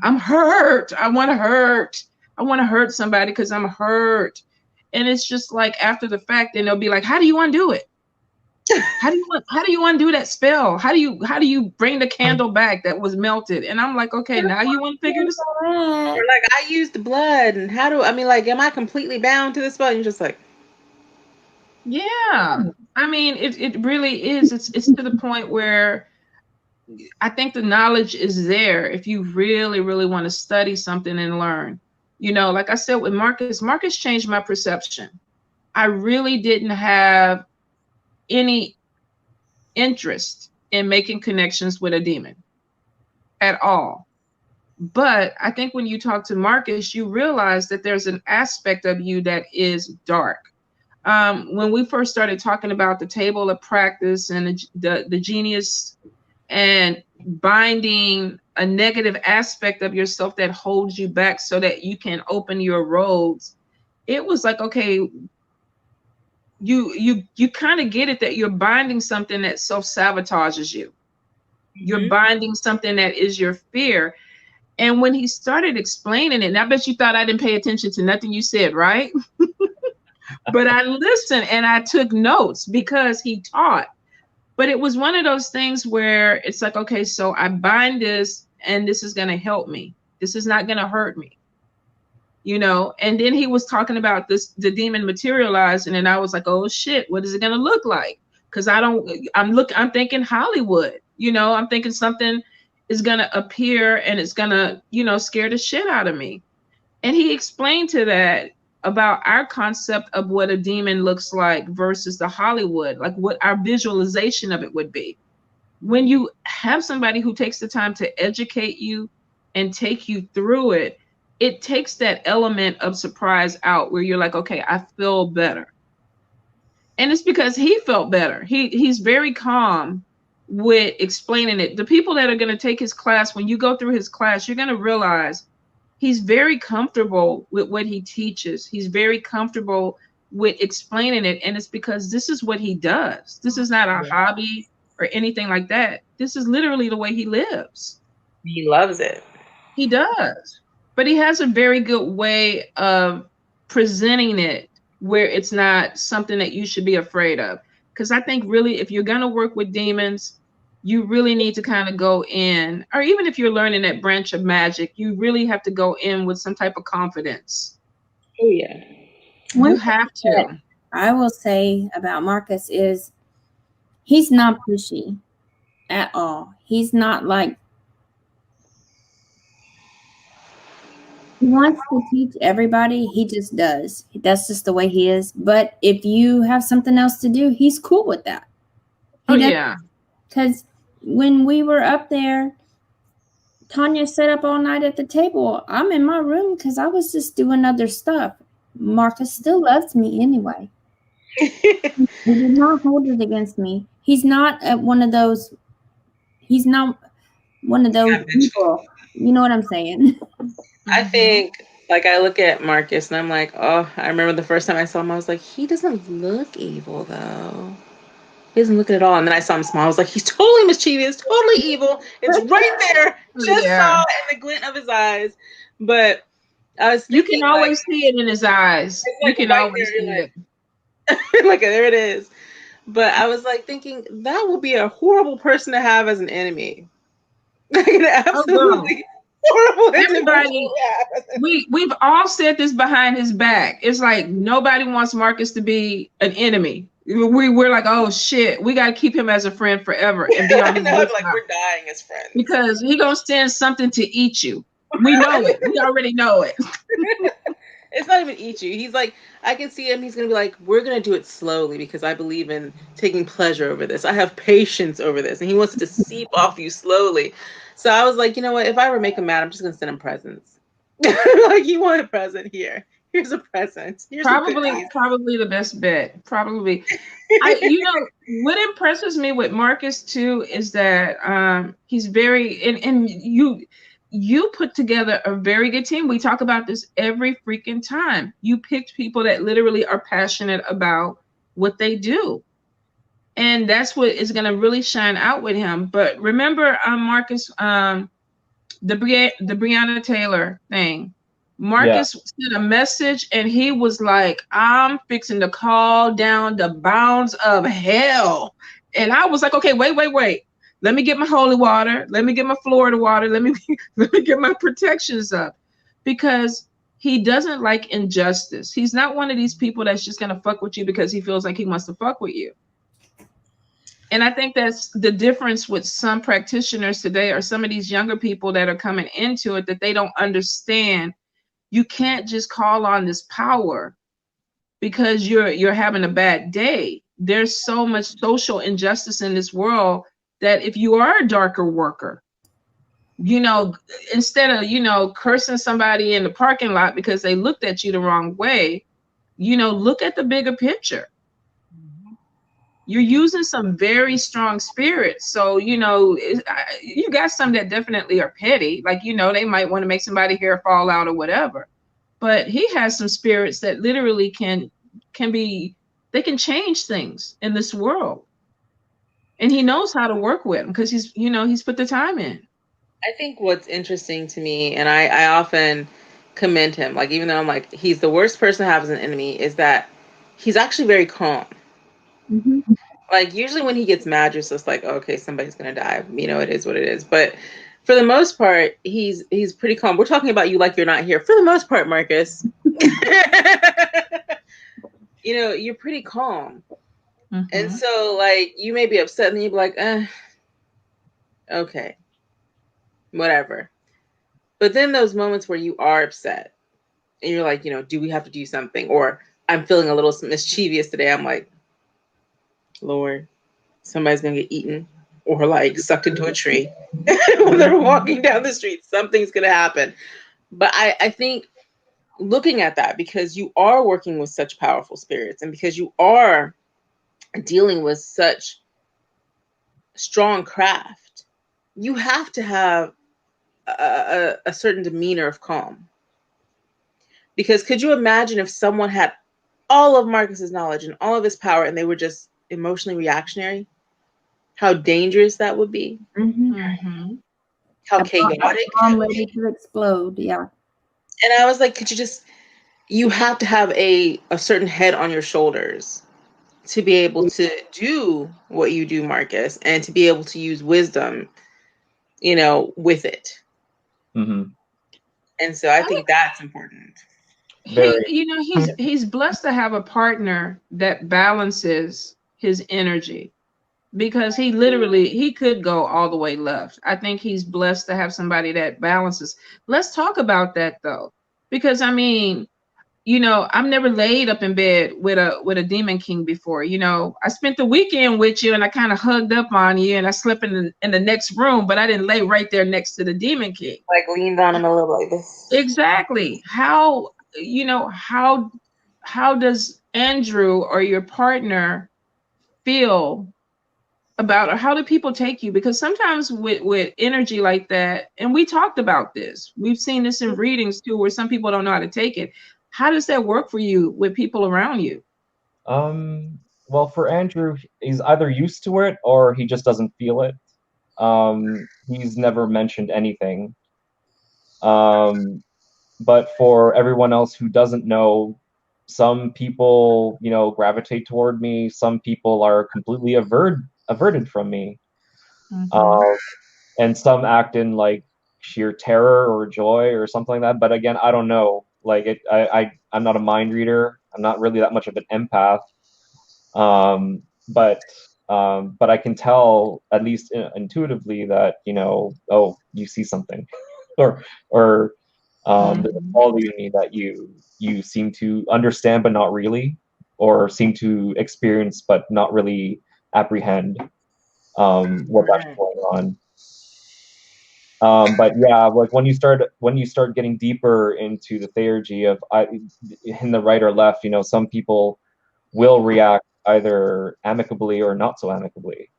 I'm hurt. I want to hurt. I want to hurt somebody because I'm hurt. And it's just like after the fact, then they'll be like, how do you undo it? How do you undo that spell? How do you bring the candle back that was melted? And I'm like, okay, now you want to figure this out? Or like, I used the blood, and am I completely bound to this spell? And you're just like, yeah. I mean, it really is. It's to the point where I think the knowledge is there if you really, really want to study something and learn. You know, like I said with Marcus changed my perception. I really didn't have any interest in making connections with a demon at all. But I think when you talk to Marcus, you realize that there's an aspect of you that is dark. When we first started talking about the table of practice and the genius and binding a negative aspect of yourself that holds you back so that you can open your roads, it was like, okay, you kind of get it that you're binding something that self-sabotages you. You're binding something that is your fear. And when he started explaining it, and I bet you thought I didn't pay attention to nothing you said, right? But I listened and I took notes because he taught. But it was one of those things where it's like, okay, so I bind this and this is going to help me. This is not going to hurt me. You know, and then he was talking about the demon materializing, and I was like, oh shit, what is it going to look like? Because I'm thinking Hollywood, you know, I'm thinking something is going to appear and it's going to, you know, scare the shit out of me. And he explained to that about our concept of what a demon looks like versus the Hollywood, like what our visualization of it would be. When you have somebody who takes the time to educate you and take you through it, it takes that element of surprise out where you're like, okay, I feel better. And it's because he felt better. He's very calm with explaining it. The people that are going to take his class, when you go through his class, you're going to realize he's very comfortable with what he teaches. He's very comfortable with explaining it. And it's because this is what he does. This is not a hobby or anything like that. This is literally the way he lives. He loves it. He does. But he has a very good way of presenting it where it's not something that you should be afraid of. Because I think really, if you're going to work with demons, you really need to kind of go in, or even if you're learning that branch of magic, you really have to go in with some type of confidence. Oh, yeah. You have to. I will say about Marcus is he's not pushy at all. He's not like, he wants to teach everybody. He just does. That's just the way he is. But if you have something else to do, he's cool with that. Yeah. Because when we were up there, Tonya sat up all night at the table. I'm in my room because I was just doing other stuff. Marcus still loves me anyway. He did not hold it against me. He's not one of those. He's not one of those people. You know what I'm saying? I think, like, I look at Marcus and I'm like, oh, I remember the first time I saw him, I was like, he doesn't look evil, though. He doesn't look it at all. And then I saw him smile. I was like, he's totally mischievous, totally evil. It's right there. Just saw it in the glint of his eyes. But I was thinking, you can always see it in his eyes. Like, you can always see it. Like, there it is. But I was like thinking, that would be a horrible person to have as an enemy. Absolutely. horrible Everybody, individual. we've all said this behind his back. It's like nobody wants Marcus to be an enemy. We're like, oh shit, we got to keep him as a friend forever and be on I his know, good it's like side we're dying as friends. because he gonna send something to eat you. We know it. We already know it. It's not even eat you. He's like, I can see him. He's going to be like, we're going to do it slowly because I believe in taking pleasure over this. I have patience over this. And he wants it to seep off you slowly. So I was like, you know what? If I ever make him mad, I'm just going to send him presents. Like, you want a present here. Here's a present. Here's Probably the best bet. Probably. What impresses me with Marcus too is that he's very and you put together a very good team. We talk about this every freaking time. You picked people that literally are passionate about what they do. And that's what is going to really shine out with him. But remember, Marcus, the Breonna Taylor thing. Marcus sent a message and he was like, I'm fixing to call down the bounds of hell. And I was like, okay, wait. Let me get my holy water. Let me get my Florida water. Let me get my protections up. Because he doesn't like injustice. He's not one of these people that's just going to fuck with you because he feels like he wants to fuck with you. And I think that's the difference with some practitioners today or some of these younger people that are coming into it, that they don't understand. You can't just call on this power because you're having a bad day. There's so much social injustice in this world that if you are a darker worker, instead of, cursing somebody in the parking lot because they looked at you the wrong way, look at the bigger picture. You're using some very strong spirits. So, you got some that definitely are petty. Like, they might want to make somebody's hair fall out or whatever. But he has some spirits that literally can they can change things in this world. And he knows how to work with them because he's put the time in. I think what's interesting to me, and I often commend him, like, even though I'm like, he's the worst person to have as an enemy, is that he's actually very calm. Mm-hmm. Like, usually when he gets mad, you're just like, oh, okay, somebody's gonna die. It is what it is. But for the most part, he's pretty calm. We're talking about you like you're not here. For the most part, Marcus, you're pretty calm. Mm-hmm. And so, like, you may be upset, and you'd be like, okay, whatever. But then those moments where you are upset, and you're like, do we have to do something? Or I'm feeling a little mischievous today. I'm like, Lord, somebody's gonna get eaten or like sucked into a tree when they're walking down the street. Something's gonna happen. But I think looking at that, because you are working with such powerful spirits and because you are dealing with such strong craft, you have to have a certain demeanor of calm. Because could you imagine if someone had all of Marcus's knowledge and all of his power and they were just emotionally reactionary? How dangerous that would be. Mm-hmm. Mm-hmm. How chaotic. I'm ready to explode. Yeah. And I was like, you have to have a certain head on your shoulders to be able to do what you do, Marcus, and to be able to use wisdom, with it. Mm-hmm. And so I think that's important. He's blessed to have a partner that balances his energy, because he could go all the way left. I think he's blessed to have somebody that balances. Let's talk about that though, because I'm never laid up in bed with a demon king before. I spent the weekend with you and I kind of hugged up on you and I slept in the next room, but I didn't lay right there next to the demon king. Like leaned on him a little like this. Exactly. How does Andrew or your partner feel about, or how do people take you? Because sometimes with energy like that, and we talked about this, we've seen this in readings too, where some people don't know how to take it. How does that work for you with people around you? Well, for Andrew, he's either used to it or he just doesn't feel it. He's never mentioned anything. But for everyone else who doesn't know, some people, gravitate toward me. Some people are completely averted from me. Mm-hmm. And some act in like sheer terror or joy or something like that. But again, I don't know. Like I'm not a mind reader. I'm not really that much of an empath. But I can tell at least intuitively that, you know, oh, you see something, or there's a quality in me that you seem to understand but not really, or seem to experience but not really apprehend what's actually going on. But yeah, like when you start getting deeper into the theurgy of in the right or left, you know, some people will react either amicably or not so amicably,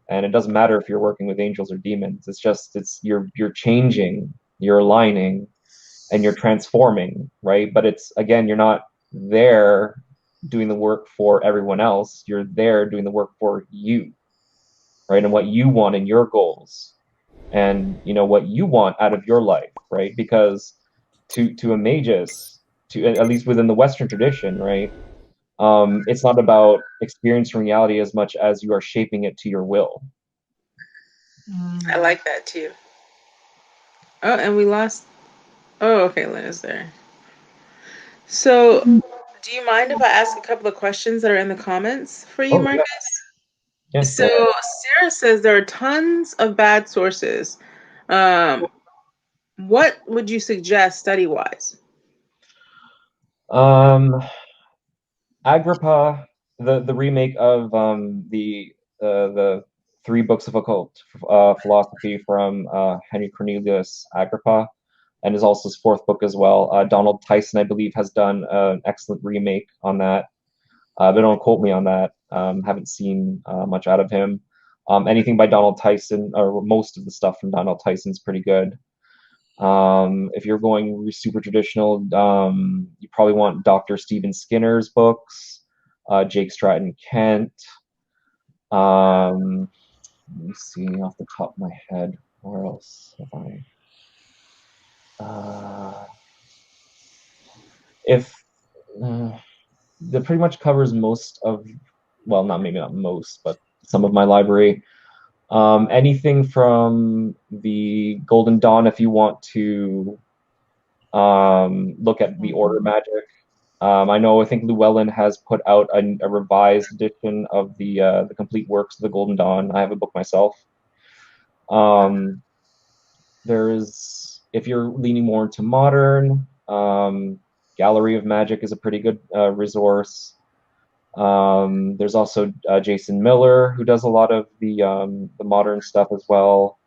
and it doesn't matter if you're working with angels or demons. It's you're changing, you're aligning, and you're transforming, right? But it's, again, you're not there doing the work for everyone else. You're there doing the work for you, right? And what you want and your goals, and, you know, what you want out of your life, right? Because to a magus, to at least within the Western tradition, right, it's not about experiencing reality as much as you are shaping it to your will. I like that too. Oh, and we lost. Oh, okay, Lynna's there. So, do you mind if I ask a couple of questions that are in the comments for you, Marcus? Yeah. So, Sarah says there are tons of bad sources. What would you suggest study-wise? Agrippa, the remake of the three books of occult philosophy from Henry Cornelius Agrippa, and is also his fourth book as well. Donald Tyson, I believe, has done an excellent remake on that. But don't quote me on that. Haven't seen much out of him. Anything by Donald Tyson, or most of the stuff from Donald Tyson, is pretty good. If you're going super traditional, you probably want Dr. Stephen Skinner's books, Jake Stratton Kent. Let me see off the top of my head, where else have I? That pretty much covers most of, well, maybe not most, but some of my library. Anything from the Golden Dawn, if you want to look at the Order magic. I think Llewellyn has put out a revised edition of the complete works of the Golden Dawn. I have a book myself. There's, if you're leaning more into modern, Gallery of Magic is a pretty good resource. There's also Jason Miller, who does a lot of the modern stuff as well.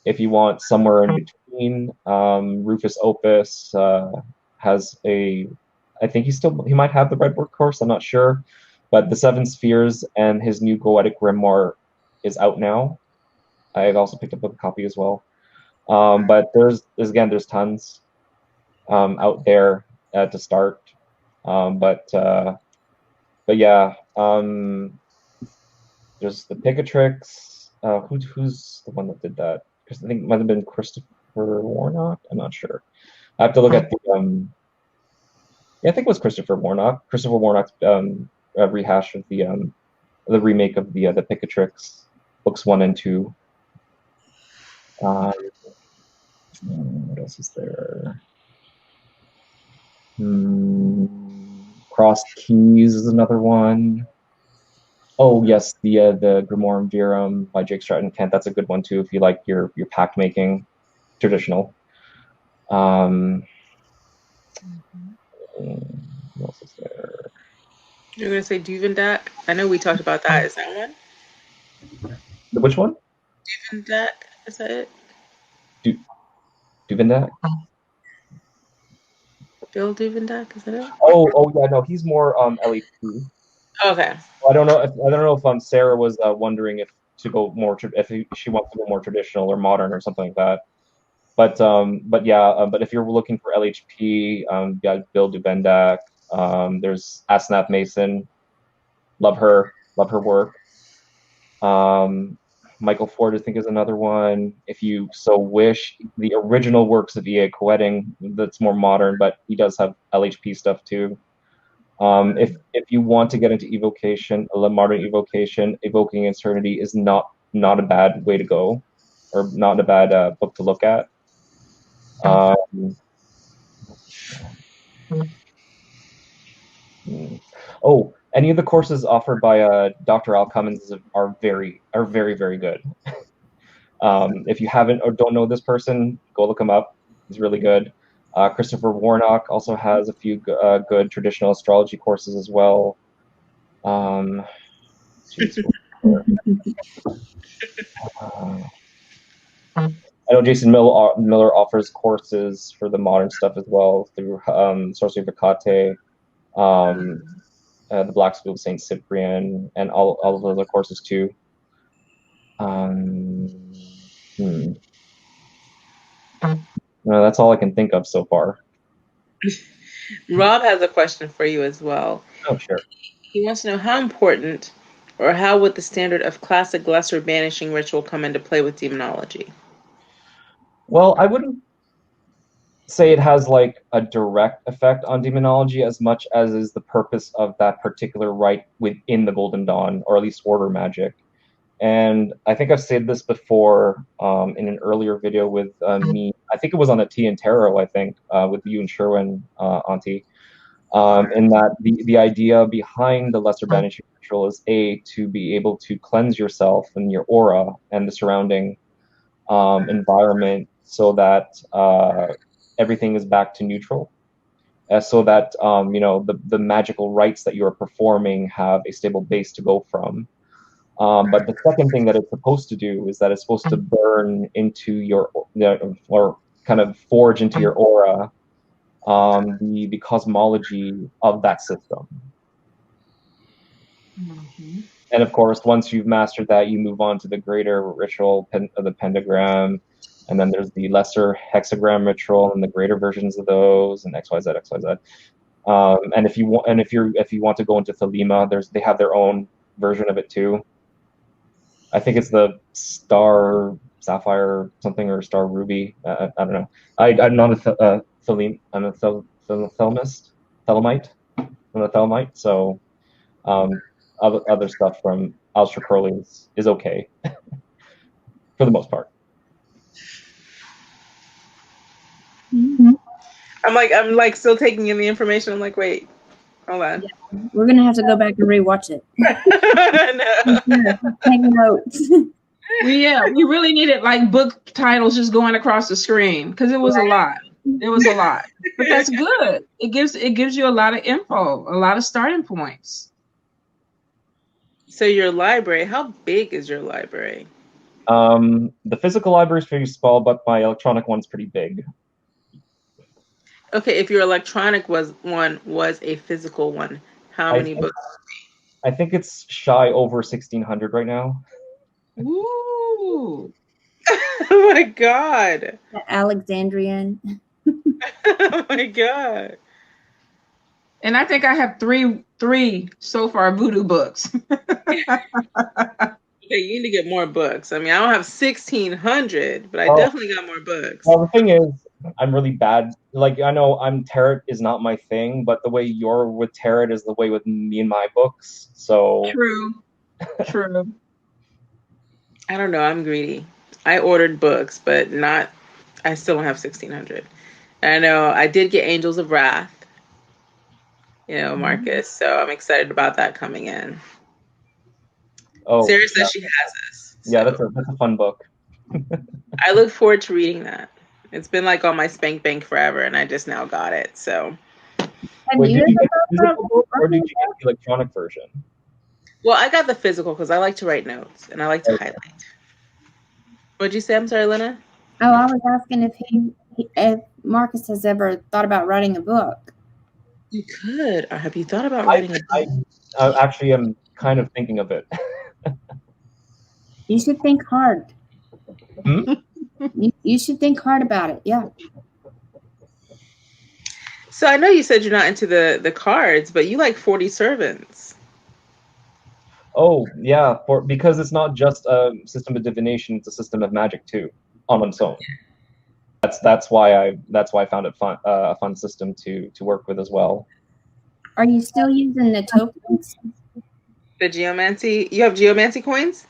If you want somewhere in between, Rufus Opus has I think he might have the Red Book course, I'm not sure, but the Seven Spheres and his new Goetic Grimoire is out now. I've also picked up a copy as well. But there's tons out there to start. But yeah, there's the Picatrix. Who's the one that did that? Because I think it might have been Christopher Warnock. I'm not sure. I have to look at the yeah, I think it was Christopher Warnock. Christopher Warnock's rehash of the remake of the Picatrix books 1 and 2. What else is there? Crossed Keys is another one. Oh yes, the Grimoire Virum by Jake Stratton Kent. That's a good one too if you like your pact making traditional. What else is there? You're gonna say Divinity? I know we talked about that. Is that one? Which one? Divinity? Is that it? Divinity? Bill Divinity? Is that it? Oh yeah, no, he's more LHP. Okay. I don't know if Sarah was wondering if to go more if she wants to go more traditional or modern or something like that. But yeah, but if you're looking for LHP, yeah, Bill Dubendak. There's Asnath Mason. Love her work. Michael Ford, I think, is another one. If you so wish, the original works of E.A. Coetting, that's more modern, but he does have LHP stuff too. If you want to get into evocation, a modern evocation, evoking eternity is not a bad way to go. or not a bad book to look at. Oh, any of the courses offered by Dr. Al Cummins are very good. If you haven't or don't know this person, go look him up. He's really good. Christopher Warnock also has a few good traditional astrology courses as well. Geez, I know Jason Miller offers courses for the modern stuff as well through Sorcery of Hecate, the Black School of Saint Cyprian, and all of those other courses too. No, that's all I can think of so far. Rob has a question for you as well. Oh, sure. He wants to know how important or how would the standard of classic lesser banishing ritual come into play with demonology? Well, I wouldn't say it has like a direct effect on demonology as much as is the purpose of that particular rite within the Golden Dawn, or at least order magic. And I think I've said this before in an earlier video with me. I think it was on a Tea and Tarot, I think, with you and Sherwin, Auntie. In that the idea behind the lesser banishing ritual is to be able to cleanse yourself and your aura and the surrounding environment so that everything is back to neutral, so that the magical rites that you are performing have a stable base to go from. But the second thing that it's supposed to do is that it's supposed to burn into your, or kind of forge into your aura, the cosmology of that system. Mm-hmm. And of course, once you've mastered that, you move on to the greater ritual of the pentagram, and then there's the lesser hexagram ritual and the greater versions of those, and XYZ. And if you want to go into Thelema, they have their own version of it too. I think it's the Star Sapphire something or Star Ruby. I don't know. I'm not a Thelemite. I'm a Thelemite. So other stuff from Aleister Crowley is okay for the most part. I'm like still taking in the information. I'm like, wait, hold on. Yeah. We're gonna have to go back and rewatch it. Take notes. We really needed like book titles just going across the screen because it was a lot. It was a lot, but that's good. It gives you a lot of info, a lot of starting points. So your library, how big is your library? The physical library is pretty small, but my electronic one's pretty big. Okay, if your electronic was a physical one, how many books? I think it's shy over 1,600 right now. Ooh! Oh my god! The Alexandrian. Oh my god! And I think I have three so far voodoo books. Okay, you need to get more books. I mean, I don't have 1,600, but I definitely got more books. Well, the thing is, I'm really bad. Like, I know tarot is not my thing, but the way you're with tarot is the way with me and my books. So True. I don't know. I'm greedy. I ordered books, but I still don't have 1,600. I know I did get Angels of Wrath, Marcus. So I'm excited about that coming in. Oh, Sarah says she has this. So. Yeah, that's a fun book. I look forward to reading that. It's been like on my Spank Bank forever, and I just now got it. So. Wait, did you get the physical book or did you get the electronic version? Well, I got the physical because I like to write notes and I like to highlight. What'd you say? I'm sorry, Lynna? Oh, I was asking if Marcus has ever thought about writing a book. You could. Or have you thought about writing a book? I actually am kind of thinking of it. You should think hard. Hmm? You should think hard about it. Yeah. So I know you said you're not into the cards, but you like 40 Servants. Oh yeah, because it's not just a system of divination; it's a system of magic too, on its own. That's why I found it fun, a fun system to work with as well. Are you still using the tokens? The Geomancy? You have Geomancy coins?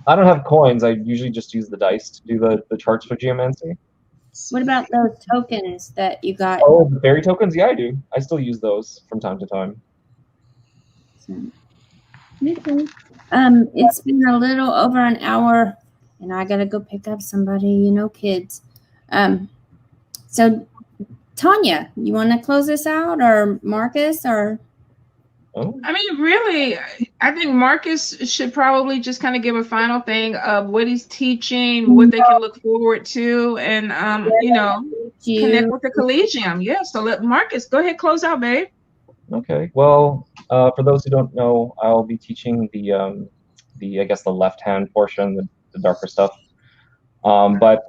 I don't have coins. I usually just use the dice to do the charts for geomancy. What about those tokens that you got? Oh, the fairy tokens? Yeah, I do. I still use those from time to time. Okay. It's been a little over an hour, and I gotta go pick up somebody. You know, kids. So Tonya, you want to close this out, or Marcus, or? Oh. I mean, really, I think Marcus should probably just kind of give a final thing of what he's teaching, what they can look forward to, and you know, connect with the Collegium. Yeah, so let Marcus go ahead, close out, babe. Okay. Well, for those who don't know, I'll be teaching the I guess the left hand portion, the darker stuff. But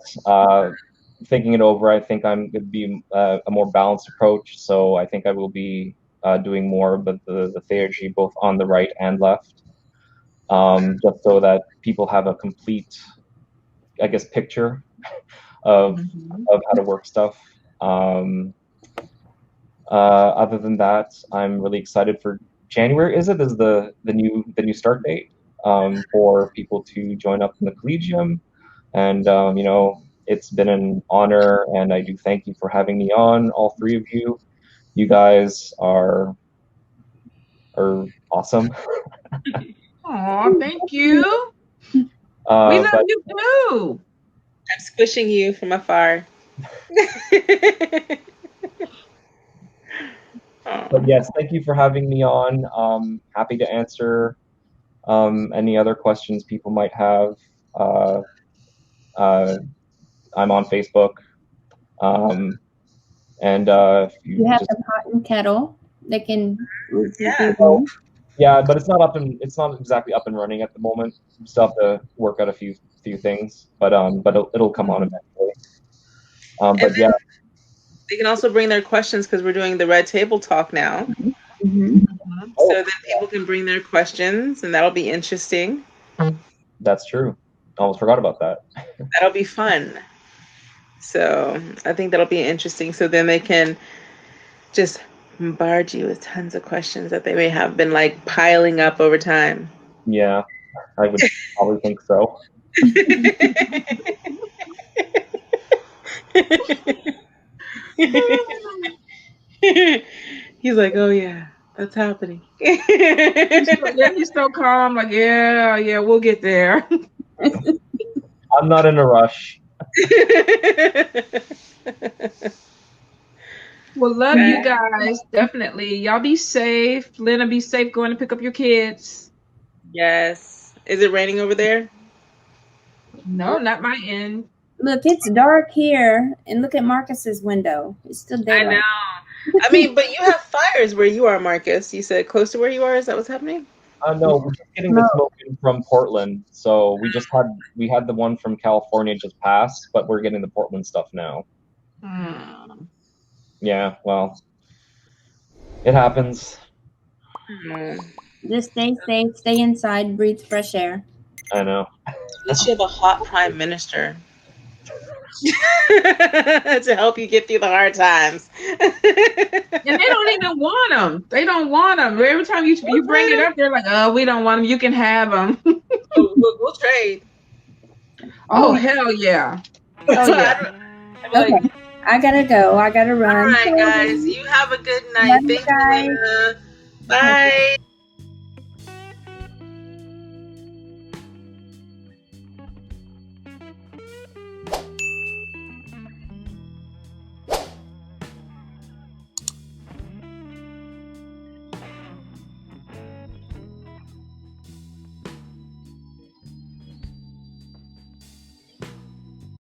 thinking it over, I think I'm going to be a more balanced approach. So I think I will be doing more of the theurgy both on the right and left, just so that people have a complete, I guess, picture of how to work stuff. Other than that, I'm really excited for January. Is the new start date for people to join up in the Collegium, and you know, it's been an honor, and I do thank you for having me on, all three of you. You guys are awesome. Oh, thank you. We love you too. I'm squishing you from afar. But yes, thank you for having me on. Happy to answer any other questions people might have. I'm on Facebook. And you have the pot and kettle. They can. Yeah, but it's not exactly up and running at the moment. We still have to work out a few things, but it'll come on eventually. But yeah, they can also bring their questions because we're doing the red table talk now. So then people can bring their questions, and that'll be interesting. That's true. Almost forgot about that. That'll be fun. So I think that'll be interesting. So then they can just bombard you with tons of questions that they may have been like piling up over time. Yeah, I would probably think so. He's like, oh yeah, that's happening. He's so calm, like, yeah, we'll get there. I'm not in a rush. Well, love you guys, definitely. Y'all be safe. Lynna, be safe going to pick up your kids. Yes. Is it raining over there? No, not my end. Look, it's dark here, and look at Marcus's window. It's still daylight. I know. I mean, but you have fires where you are, Marcus. You said close to where you are. Is that what's happening? No, we're just getting the smoke in from Portland. So we had the one from California just pass, but we're getting the Portland stuff now. Yeah, well, it happens. Just stay safe, stay inside, breathe fresh air. I know. At least you have a hot prime minister to help you get through the hard times. And they don't even want them. They don't want them. Every time you bring it up, they're like, "Oh, we don't want them. You can have them." We'll trade. Oh hell yeah! Oh yeah. Okay, I gotta go. I gotta run. All right, guys. You have a good night. Thank you, Lynna. Bye.